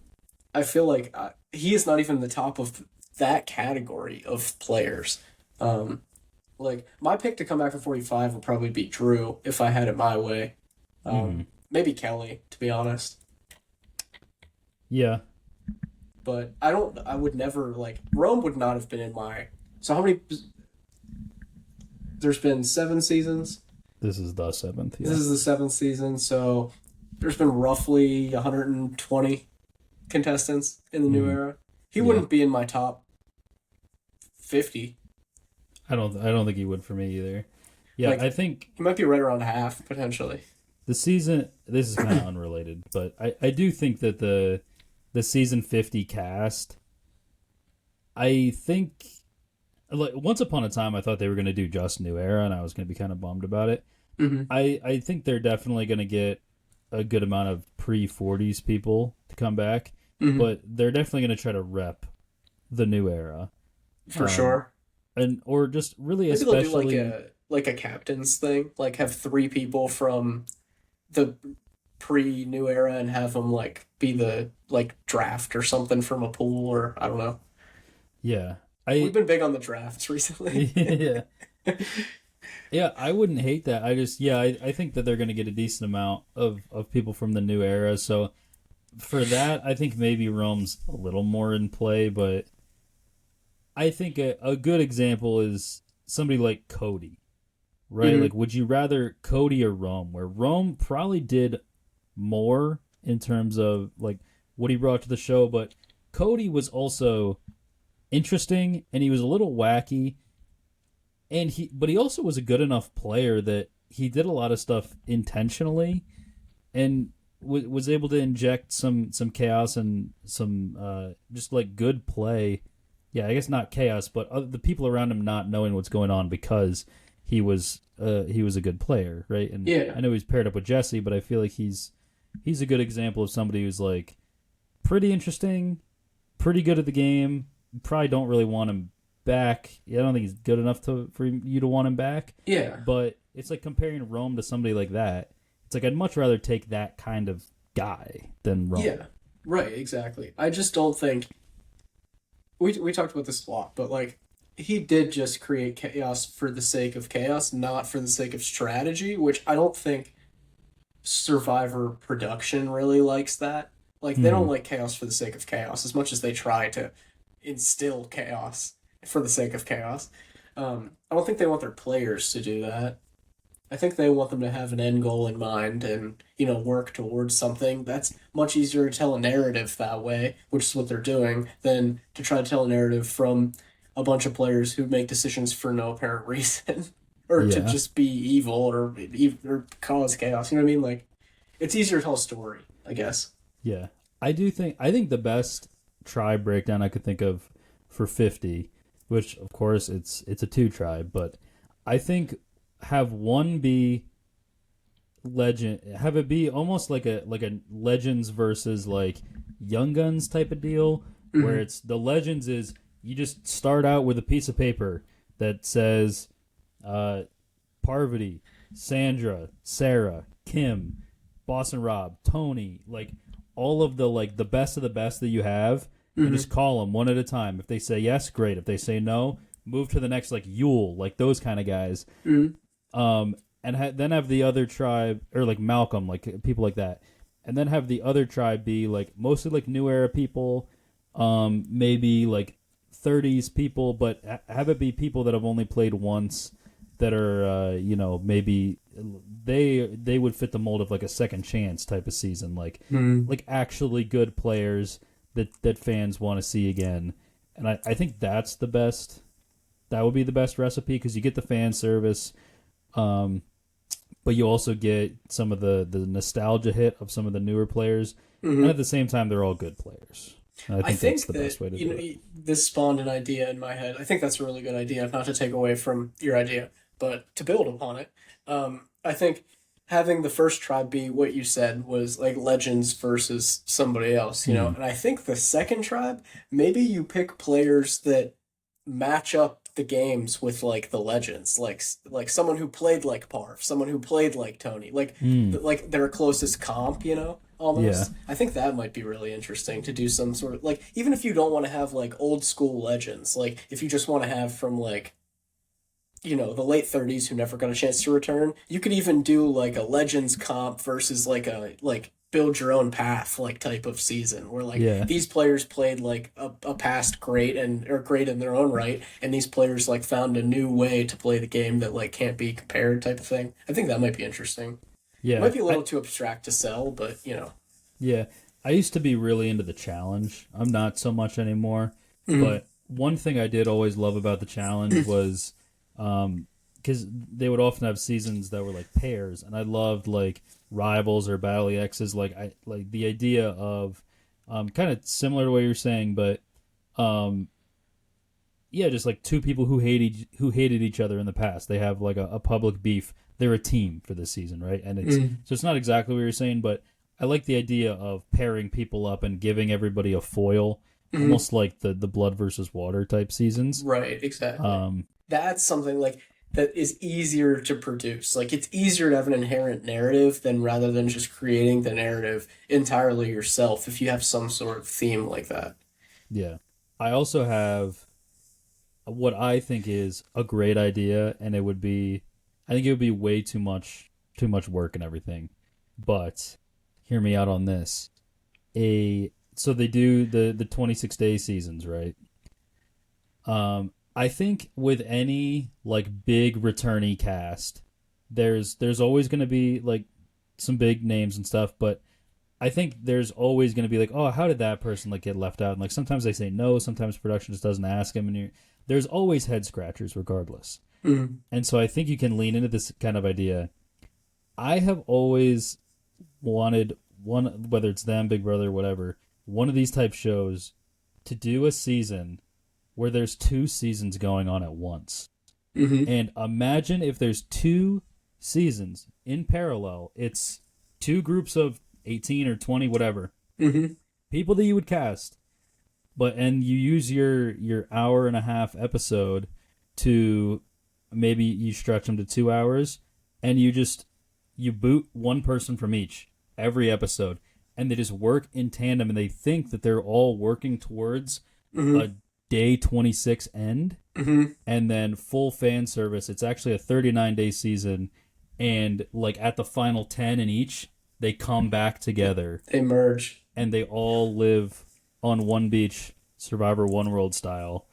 I feel like he is not even the top of that category of players. Like, my pick to come back for 45 would probably be Drew, if I had it my way. Maybe Kelly, to be honest. Yeah. But I would never, like, Rome would not have been in my... So how many... There's been 7 seasons? This is the 7th, yeah. This is the 7th season, so there's been roughly 120 contestants in the new era. He wouldn't be in my top 50. I don't think he would for me either. Yeah, Like, I think... He might be right around half, potentially. The season... This is kind of unrelated, but I do think that the season 50 cast, I think, like, once upon a time I thought they were going to do just New Era, and I was going to be kind of bummed about it. I think they're definitely going to get a good amount of pre-40s people to come back, but they're definitely going to try to rep the New Era. For sure. Or just really Maybe especially... they'll do like a captain's thing, like have 3 people from the pre-New Era and have them like be the like draft or something from a pool, or I don't know. Yeah. We've been big on the drafts recently. Yeah, I wouldn't hate that. I think that they're going to get a decent amount of people from the New Era. So for that, I think maybe Rome's a little more in play, but I think a good example is somebody like Cody, right? Like, would you rather Cody or Rome? Where Rome probably did more in terms of like what he brought to the show, but Cody was also interesting and he was a little wacky, and he also was a good enough player that he did a lot of stuff intentionally and was able to inject some chaos and some just like good play. Yeah, I guess not chaos, but the people around him not knowing what's going on because he was a good player, right? And I know he's paired up with Jesse, but I feel like he's he's a good example of somebody who's like pretty interesting, pretty good at the game. Probably don't really want him back. I don't think he's good enough for you to want him back. Yeah. But it's like comparing Rome to somebody like that. It's like I'd much rather take that kind of guy than Rome. Yeah. Right, exactly. I just don't think we talked about this a lot, but like he did just create chaos for the sake of chaos, not for the sake of strategy, which I don't think Survivor production really likes that. Like they don't Mm, like chaos for the sake of chaos as much as they try to instill chaos for the sake of chaos. I don't think they want their players to do that. I think they want them to have an end goal in mind and, work towards something. That's much easier to tell a narrative that way, which is what they're doing, than to try to tell a narrative from a bunch of players who make decisions for no apparent reason or to yeah, just be evil or cause chaos. You know what I mean? Like, it's easier to tell a story, I guess. yeah. I think the best tribe breakdown I could think of for 50, which of course it's a two tribe, but I think have one be legend, have it be almost like a legends versus like young guns type of deal, where Hmm. it's the legends is you just start out with a piece of paper that says uh, Parvati, Sandra, Sarah, Kim, Boston Rob, Tony, like all of the like the best of the best that you have, and just Hmm. call them one at a time. If they say yes, great. If they say no, move to the next like Yule, like those kind of guys. Hmm. And then have the other tribe or like Malcolm, like people like that, and then have the other tribe be like mostly like new era people, maybe like 30s people, but have it be people that have only played once, that are maybe they would fit the mold of like a second chance type of season, Hmm. like actually good players that fans want to see again. And I think that's the best. That would be the best recipe because you get the fan service. Um, but you also get some of the nostalgia hit of some of the newer players, and Hmm. at the same time, they're all good players. And I I think that's think the that best way to do it. this spawned an idea in my head. I think that's a really good idea, not to take away from your idea, but to build upon it. I think having the first tribe be what you said was like legends versus somebody else, Hmm. and I think the second tribe, maybe you pick players that match up the games with like the legends, like someone who played like Parv, someone who played like Tony, Hmm. like their closest comp, Yeah. almost. I think that might be really interesting to do some sort of like even if you don't want to have like old school legends, like if you just want to have from like the late 30s who never got a chance to return, you could even do like a legends comp versus like a like build your own path like type of season where like Yeah. these players played like a past great and or great in their own right and these players like found a new way to play the game that like can't be compared type of thing. I think that might be interesting. It Yeah. might be a little too abstract to sell, but Yeah. I used to be really into the challenge. I'm not so much anymore. Mhm. But one thing I did always love about the challenge was because they would often have seasons that were like pairs, and I loved like rivals or battle exes. Like I like the idea of kind of similar to what you're saying, but um, yeah, just like two people who hated each other in the past. They have like a public beef. They're a team for this season, right? And Mhm. it's not exactly what you're saying, but I like the idea of pairing people up and giving everybody a foil, Mhm. almost like the blood versus water type seasons. Right, exactly. Um, That's something like that is easier to produce. Like it's easier to have an inherent narrative than rather than just creating the narrative entirely yourself if you have some sort of theme like that. yeah, I also have what I think is a great idea, and I think it would be way too much work and everything. But hear me out on this. So they do the 26-day seasons, right? I think with any like big returnee cast, there's always going to be like some big names and stuff, but I think there's always going to be like, oh, how did that person like get left out? And like sometimes they say no, sometimes production just doesn't ask him, and there's always head scratchers regardless. Mm. And so I think you can lean into this kind of idea. I have always wanted one, whether it's them, Big Brother, whatever, one of these type shows to do a season where there's two seasons going on at once. Mm-hmm. And imagine if there's two seasons in parallel. It's two groups of 18 or 20, whatever. Mm-hmm. People that you would cast. And you use your hour and a half episode to maybe you stretch them to 2 hours, and you boot one person from each every episode, and they just work in tandem, and they think that they're all working towards Mm-hmm. a day 26 end, Mm-hmm. and then full fan service. It's actually a 39-day season, and like at the final 10 in each, they come back together They merge. and they all live on one beach, Survivor One World style,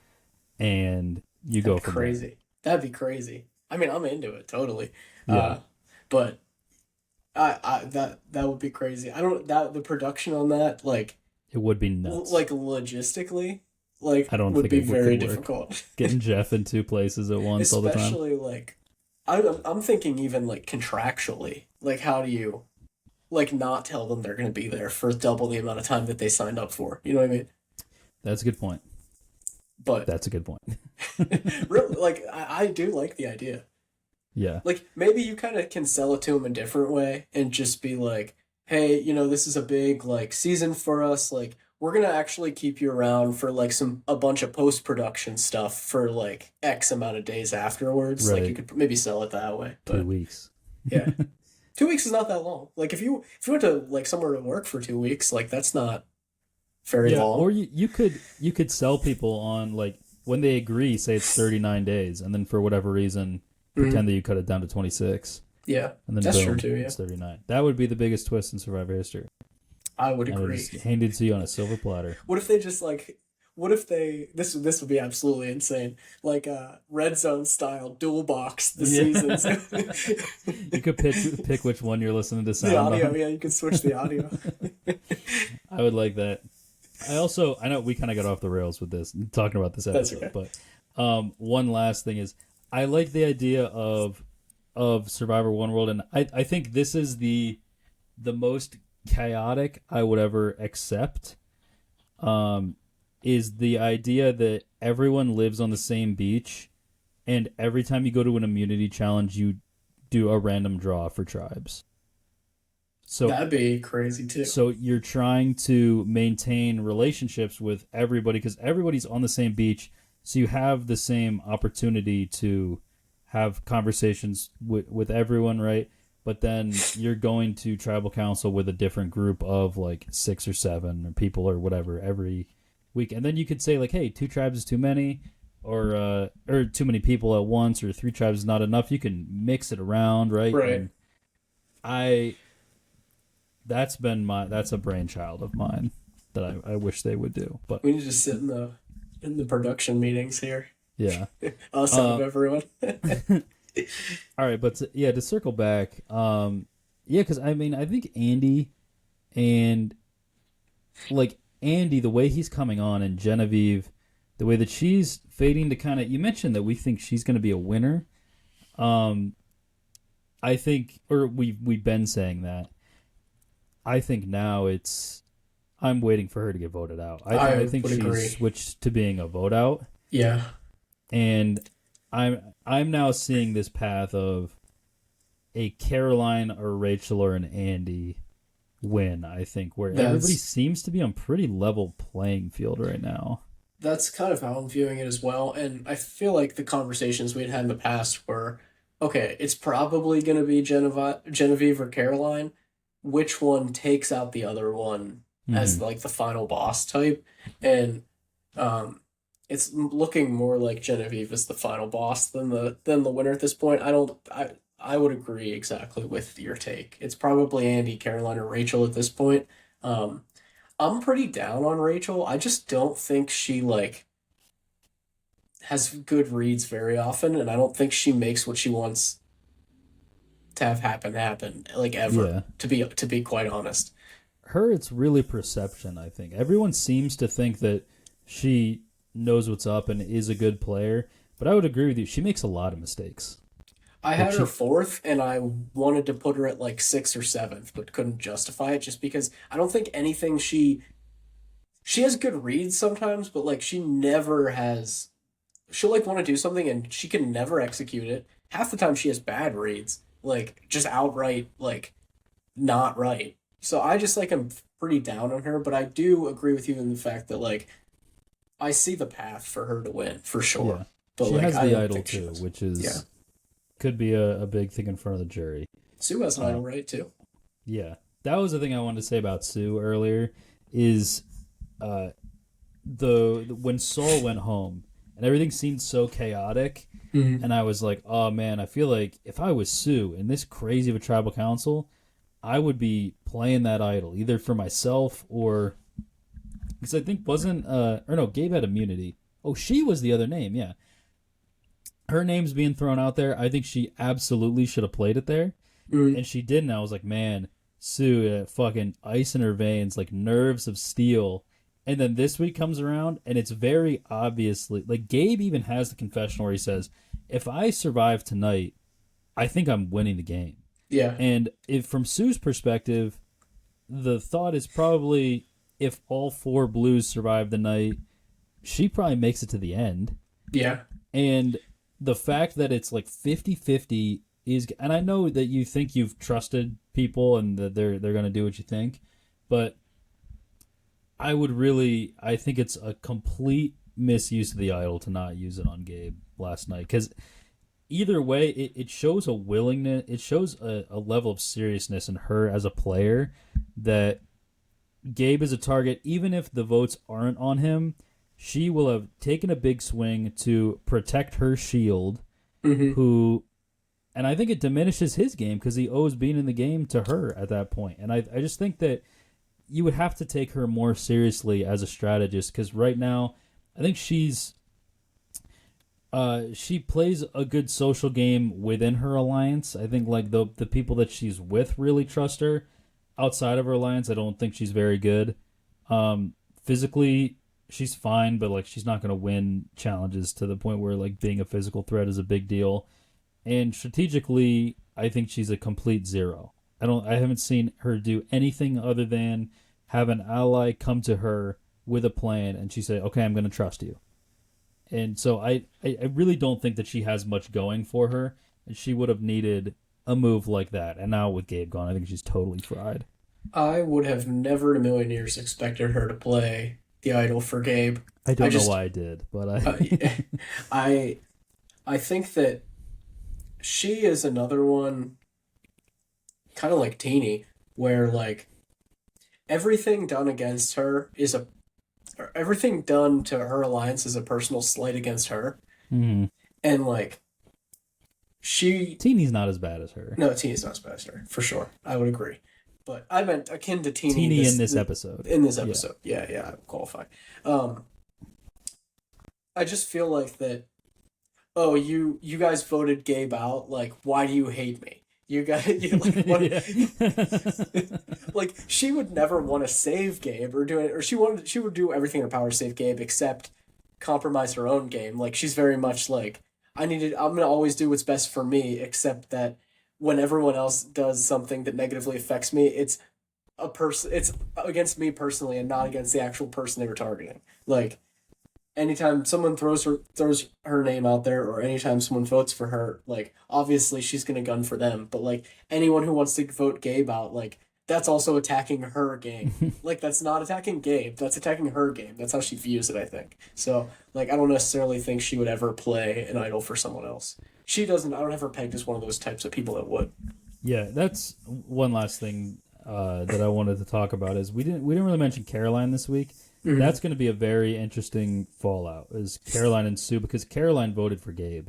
and you That'd go be from crazy. That'd be crazy. I mean, I'm into it totally. there. Yeah, But that would be crazy. I don't that the production on that it would be nuts. like logistically like I don't would think be it very could work. difficult. Getting Jeff in two places at once all the time. Especially like I'm thinking even like contractually. Like how do you like not tell them they're going to be there for double the amount of time that they signed up for? You know what I mean? That's a good point. But That's a good point. really, like I do like the idea. Yeah. Like maybe you kind of can sell it to them a different way and just be like, hey, this is a big like season for us. Like we're gonna actually keep you around for like a bunch of post production stuff for like X amount of days afterwards. Like you Right. could maybe sell it that way. 2 But weeks. yeah, 2 weeks is not that long. Like if you went to like somewhere to work for 2 weeks, like that's not very Yeah, long. or you could sell people on like when they agree, say it's 39 days, and then for whatever reason pretend that you cut it down to 26, Yeah, and then that's boom, true too. Yeah, it's 39. That would be the biggest twist in Survivor history. I would I would agree. just hand it to you on a silver platter. What if they just like? What if they this would be absolutely insane, like Red Zone style dual box the Yeah. seasons. You could pick which one you're listening to The sound audio, on. yeah, you can switch the audio. I would like that. I know we kind of got off the rails with this talking about this That's episode, okay. but one last thing is I like the idea of Survivor One World, and I think this is the most chaotic I would ever accept. Is the idea that everyone lives on the same beach, and every time you go to an immunity challenge, you do a random draw for tribes. So That'd be crazy too. so you're trying to maintain relationships with everybody because everybody's on the same beach, so you have the same opportunity to have conversations with everyone, right? But then you're going to tribal council with a different group of like 6 or 7 or people or whatever every week, and then you could say like, hey, 2 tribes is too many, or too many people at once, or 3 tribes is not enough. You can mix it around, right? Right. And that's a brainchild of mine that I wish they would do. But We need to sit in the production meetings here. yeah. Us out of everyone. All right, but to circle back, because I mean I think Andy and like Andy, the way he's coming on, and Genevieve, the way that she's fading to kind of, you mentioned that we think she's going to be a winner. I think, or we've been saying that. I think now I'm waiting for her to get voted out. I think would she's agree. switched to being a vote out, Yeah. and I'm now seeing this path of a Caroline or Rachel or an Andy win. I think where everybody seems to be on pretty level playing field right now. That's kind of how I'm viewing it as well. And I feel like the conversations we'd had in the past were, okay, it's probably going to be Genevieve or Caroline. Which one takes out the other one as like the final boss type? And it's looking more like Genevieve is the final boss than the winner at this point. I would agree exactly with your take. It's probably Andy, Caroline, or Rachel at this point. I'm pretty down on Rachel. I just don't think she like has good reads very often, and I don't think she makes what she wants to have happen like ever. Yeah. To be quite honest, It's really perception. I think everyone seems to think that she knows what's up and is a good player, but I would agree with you. She makes a lot of mistakes. I had her 4th, and I wanted to put her at like 6th or 7th, but couldn't justify it just because I don't think anything she has good reads sometimes, but like she never has. She'll like want to do something and she can never execute it. Half the time she has bad reads, like just outright like not right. So I just like am pretty down on her, but I do agree with you in the fact that like I see the path for her to win for sure. Yeah. But She like has I the don't idol think she too, does. which Yeah. is could be a big thing in front of the jury. Sue has an Uh, idol, right, too. yeah. That was the thing I wanted to say about Sue earlier is uh when Saul went home and everything seemed so chaotic Mm-hmm. and I was like, "Oh man, I feel like if I was Sue in this crazy of a tribal council, I would be playing that idol either for myself or because I think wasn't or no, Gabe had immunity. Oh, she was the other name, yeah. Her name's being thrown out there. I think she absolutely should have played it there, Mm-hmm. and she didn't. I was like, man, Sue, fucking ice in her veins, like nerves of steel. And then this week comes around, and it's very obviously like Gabe even has the confessional where he says, "If I survive tonight, I think I'm winning the game." Yeah. And if from Sue's perspective, the thought is probably if all four Blues survive the night, she probably makes it to the end. Yeah. And the fact that it's like 50-50 is, and I know that you think you've trusted people and that they're going to do what you think, but I think it's a complete misuse of the idol to not use it on Gabe last night because either way it shows a willingness, it shows a level of seriousness in her as a player that Gabe is a target even if the votes aren't on him. She will have taken a big swing to protect her shield, Mm-hmm. who, and I think it diminishes his game because he owes being in the game to her at that point. And I just think that you would have to take her more seriously as a strategist because right now, I think she plays a good social game within her alliance. I think like the people that she's with really trust her. Outside of her alliance, I don't think she's very good. Physically, she's fine, but like she's not going to win challenges to the point where like being a physical threat is a big deal. And strategically, I think she's a complete zero. I haven't seen her do anything other than have an ally come to her with a plan and she say, "Okay, I'm going to trust you." And so I really don't think that she has much going for her, and she would have needed a move like that. And now with Gabe gone, I think she's totally fried. I would have never in a million years expected her to play the idol for Gabe. I I don't know just, why I did, but I uh, I, I think that she is another one, kind of like Teeny, where like everything done against her is a, or everything done to her alliance is a personal slight against her, mm, and like she, Teeny's not as bad as her. no, Teeny's not Sebastian for sure. I would agree, but I meant akin to Teeny Teeny in this this episode. in this Yeah. episode. Yeah, yeah, I qualify. Um, I just feel like that. Oh, you guys voted Gabe out. Like, why do you hate me? You guys, you like what? Yeah. Like, she would never want to save Gabe or do it, or she would do everything in her power to save Gabe except compromise her own game. Like, she's very much like, I'm gonna always do what's best for me, except that when everyone else does something that negatively affects me, it's against me personally and not against the actual person they were targeting. Like, anytime someone throws her name out there or anytime someone votes for her, like obviously she's gonna gun for them. But like anyone who wants to vote Gabe out, like that's also attacking her game. Like that's not attacking Gabe, that's attacking her game. That's how she views it, I think. So like I don't necessarily think she would ever play an idol for someone else. She doesn't I don't have her pegged as one of those types of people that would. Yeah, that's one last thing that I wanted to talk about is we didn't really mention Caroline this week. Mm-hmm. That's going to be a very interesting fallout is Caroline and Sue because Caroline voted for Gabe,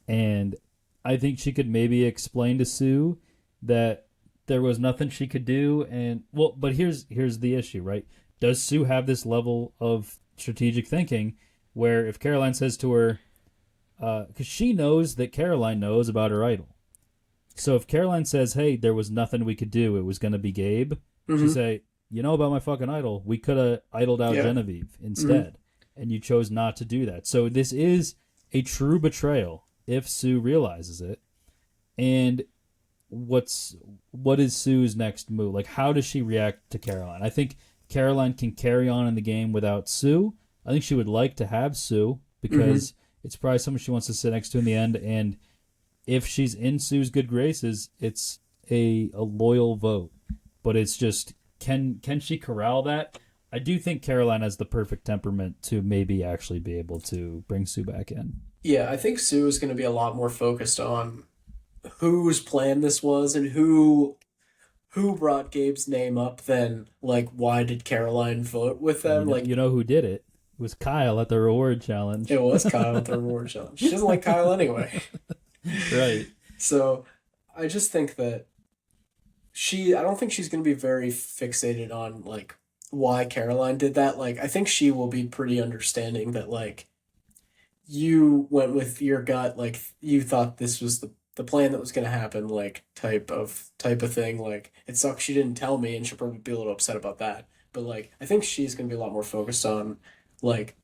and I think she could maybe explain to Sue that there was nothing she could do. And well, but here's the issue, right? Does Sue have this level of strategic thinking where if Caroline says to her, because she knows that Caroline knows about her idol. So if Caroline says, "Hey, there was nothing we could do. It was going to be Gabe," she Mm-hmm. say, "You know about my fucking idol. We could have idled out Yeah. Genevieve Mm-hmm. instead, and you chose not to do that." So this is a true betrayal if Sue realizes it. And what is Sue's next move? Like, how does she react to Caroline? I think Caroline can carry on in the game without Sue. I think she would like to have Sue Mm-hmm. because it's probably someone she wants to sit next to in the end, and if she's in Sue's good graces, it's a loyal vote. but it's just can she corral that? I do think Caroline has the perfect temperament to maybe actually be able to bring Sue back in. Yeah, I think Sue is going to be a lot more focused on whose plan this was and who brought Gabe's name up than like why did Caroline vote with And them? Like you know who did it? It was Kyle at the reward challenge. it was Kyle at the reward challenge. She doesn't like Kyle anyway. Right. So I just think that I don't think she's going to be very fixated on like why Caroline did that. Like I think she will be pretty understanding that like you went with your gut, like you thought this was the plan that was going to happen, like type of thing. Like it sucks she didn't tell me, and she'll probably be a little upset about that. But like I think she's going to be a lot more focused on like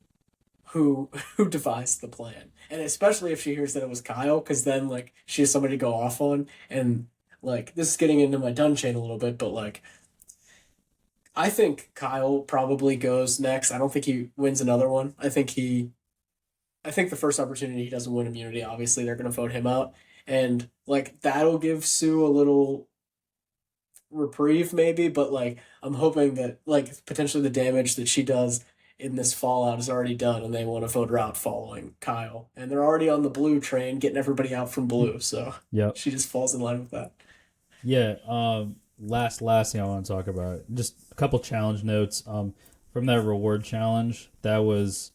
who who devised the plan, and especially if she hears that it was Kyle, because then like she has somebody to go off on, and like this is getting into my dun chain a little bit, but like I think Kyle probably goes next. I don't think he wins another one. I think the first opportunity he doesn't win immunity, obviously they're going to vote him out. And like that'll give Sue a little reprieve maybe, but like I'm hoping that like potentially the damage that she does in this fallout is already done and they want to vote her out following Kyle. And they're already on the blue train getting everybody out from blue, so Yep. she just falls in line with that. Yeah. Last thing I want to talk about, just a couple challenge notes. From that reward challenge, that was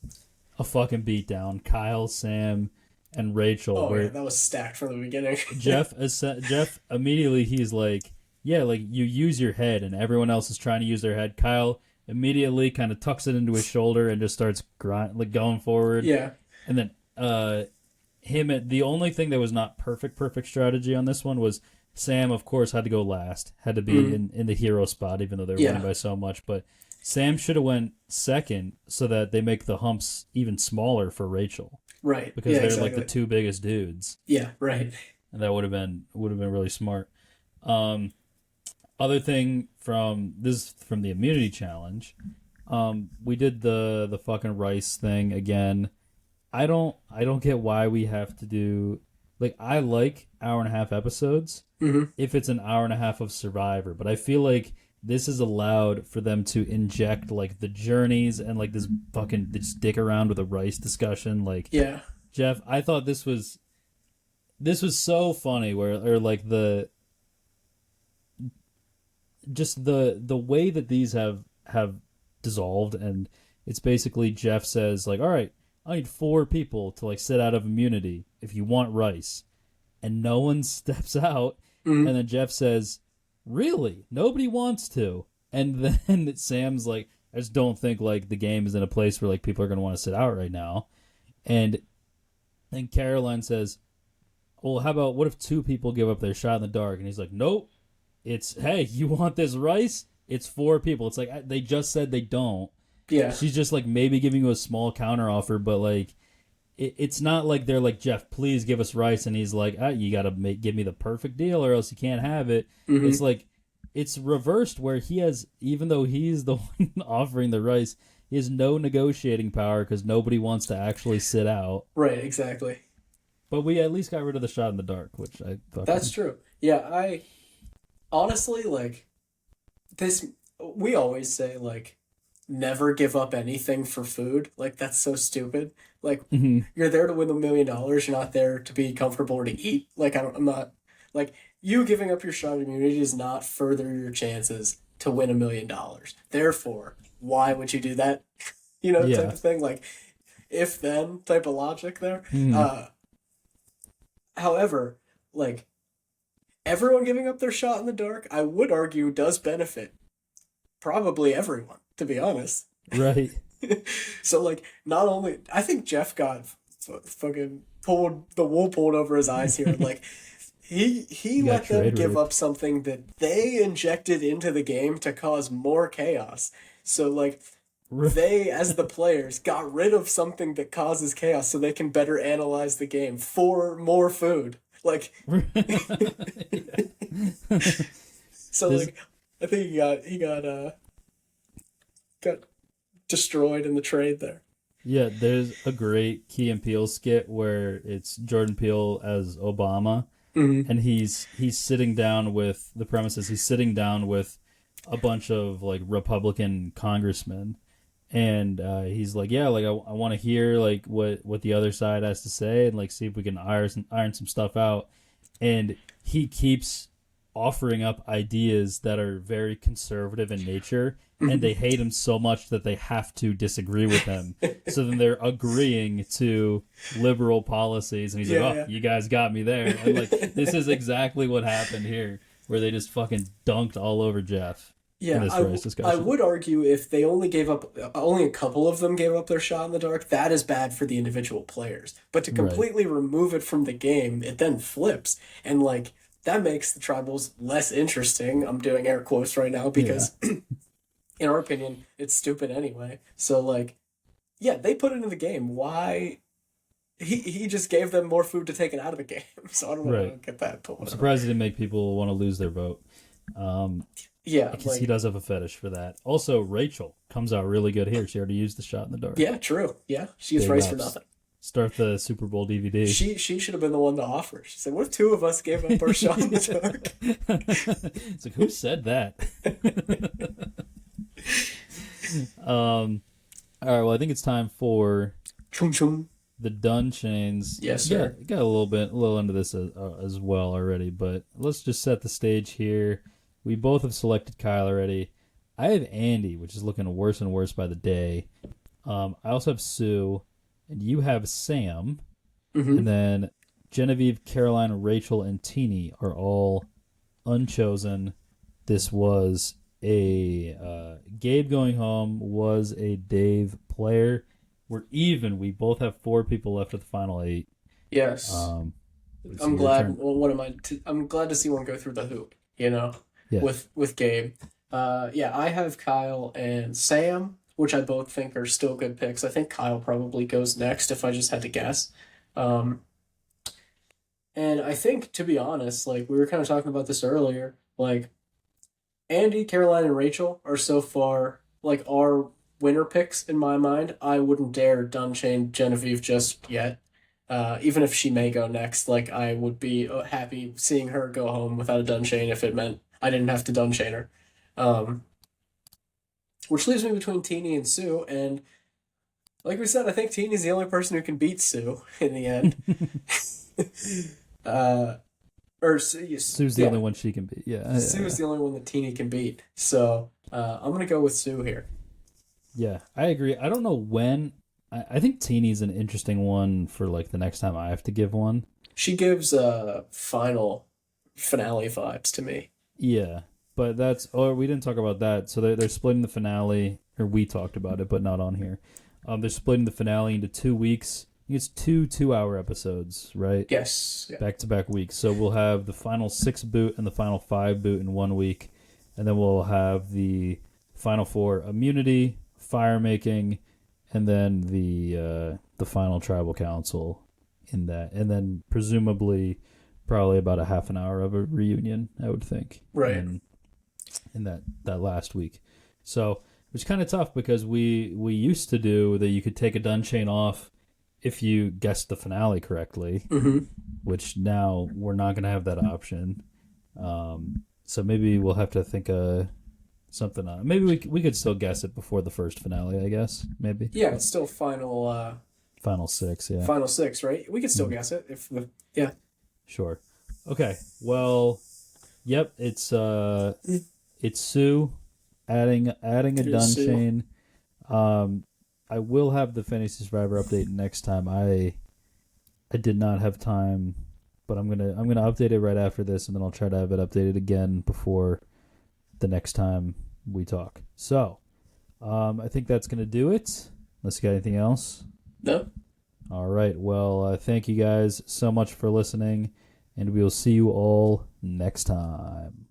a fucking beatdown. Kyle, Sam, and Rachel. Oh where yeah, that was stacked from the beginning. Jeff immediately he's like, yeah, like you use your head, and everyone else is trying to use their head. Kyle immediately kind of tucks it into his shoulder and just starts going forward. Yeah. And then the only thing that was not perfect strategy on this one was Sam, of course, had to go last, had to be in the hero spot, even though they were winning by so much. But Sam should have went second so that they make the humps even smaller for Rachel. Right. Because yeah, they're exactly. like the two biggest dudes. Yeah, right. And that would have been really smart. Other thing from the immunity challenge, we did the fucking rice thing again. I don't get why we have to do like I like hour and a half episodes if it's an hour and a half of Survivor, but I feel like this is allowed for them to inject like the journeys and like this dick around with a rice discussion. Like Yeah. Jeff, I thought this was so funny or like the way that these have dissolved, and it's basically Jeff says like, all right, I need 4 people to like sit out of immunity if you want rice, and no one steps out, and then Jeff says, really, nobody wants to, and then Sam's like, I just don't think like the game is in a place where like people are gonna want to sit out right now, and then Caroline says, well, how about what if 2 people give up their shot in the dark, and he's like, nope. It's, hey, you want this rice? It's 4 people. It's like, they just said they don't. Yeah. She's just like maybe giving you a small counter offer, but like, it's not like they're like, Jeff, please give us rice. And he's like, you got to give me the perfect deal or else you can't have it. It's like, it's reversed where he has, even though he's the one offering the rice, he has no negotiating power because nobody wants to actually sit out. Right, exactly. But we at least got rid of the shot in the dark, which I thought. That's true. Yeah, I honestly like this. We always say like never give up anything for food. Like that's so stupid. Like you're there to win $1 million. You're not there to be comfortable or to eat. Like I'm not like you giving up your shot of immunity does not further your chances to win $1 million. Therefore, why would you do that? Type of thing. Like if then type of logic there. However, like everyone giving up their shot in the dark, I would argue does benefit probably everyone, to be honest. Right. So like not only I think Jeff got fucking pulled the wool pulled over his eyes here. Like he let them give up something that they injected into the game to cause more chaos. So like they, as the players, got rid of something that causes chaos so they can better analyze the game for more food. Like, so like, I think he got destroyed in the trade there. Yeah, there's a great Key and Peele skit where it's Jordan Peele as Obama, and he's sitting down with the premises. He's sitting down with a bunch of like Republican congressmen, and he's like, yeah, like I want to hear like what the other side has to say, and like see if we can iron some stuff out. And he keeps offering up ideas that are very conservative in nature, and they hate him so much that they have to disagree with him. So then they're agreeing to liberal policies, and he's like, "Oh, you guys got me there." And like, this is exactly what happened here, where they just fucking dunked all over Jeff. Yeah, I would argue if they only gave up, only a couple of them gave up their shot in the dark, that is bad for the individual players. But to Right. completely remove it from the game, it then flips. And, like, that makes the tribals less interesting. I'm doing air quotes right now because, in our opinion, it's stupid anyway. So, like, yeah, they put it in the game. Why? He just gave them more food to take it out of the game. So I don't know. I Right. don't get that. But I'm whatever. surprised it didn't make people want to lose their vote. Yeah, Because he like, does have a fetish for that. Also, Rachel comes out really good here. She already used the shot in the dark. yeah, true. Yeah, she gets Big raised for ups. nothing. Start the Super Bowl DVD. She should have been the one to offer. She said, "What if two of us gave up our shot in the dark?" It's like, who said that? All right, well, I think it's time for Chung chung. the Dun Chains. Yes, sir. Got a little into this as well already, but let's just set the stage here. We both have selected Kyle already. I have Andy, which is looking worse and worse by the day. I also have Sue, and you have Sam, and then Genevieve, Caroline, Rachel, and Teeny are all unchosen. This was a Gabe going home was a Dave player. We're even. We both have 4 people left at the final 8. Yes, It's I'm your glad. turn. Well, what am I? I'm glad to see one go through the hoop. You know, Yeah. with Gabe. Yeah, I have Kyle and Sam, which I both think are still good picks. I think Kyle probably goes next if I just had to guess. Um, and I think, to be honest, like we were kind of talking about this earlier, like Andy, Caroline, and Rachel are so far like our winner picks in my mind. I wouldn't dare Dunchain Genevieve just yet. Even if she may go next, like I would be happy seeing her go home without a Dunchain if it meant I didn't have to Dunchain her. Um, which leaves me between Teeny and Sue, and like we said, I think Teeny's the only person who can beat Sue in the end. uh, or Sue's the only one she can beat. Yeah. Sue's the only one that Teeny can beat. So I'm gonna go with Sue here. Yeah, I agree. I don't know when. I think Teeny's an interesting one for like the next time I have to give one. She gives final finale vibes to me. Yeah, but that's. Oh, we didn't talk about that. So they're splitting the finale, or we talked about it, but not on here. They're splitting the finale into 2 weeks. I think it's 2 2-hour episodes, right? Yes. Yeah. Back to back weeks. So we'll have the final 6 boot and the final 5 boot in 1 week, and then we'll have the final 4 immunity, fire making, and then the final tribal council in that, and then presumably probably about a half an hour of a reunion, I would think. Right. In that last week. So it's kind of tough because we used to do that you could take a dun chain off if you guessed the finale correctly, which now we're not going to have that option. So maybe we'll have to think something on. Maybe we could still guess it before the first finale, I guess. Maybe. Yeah, it's still final 6, yeah. final 6, right? We could still guess it if yeah. Sure. Okay. Well, yep, it's Sue adding a dun Sue. chain. I will have the Fantasy Survivor update next time. I did not have time, but I'm gonna update it right after this, and then I'll try to have it updated again before the next time we talk. So, I think that's gonna do it. Unless you got anything else. No. All right. Well, thank you guys so much for listening, and we will see you all next time.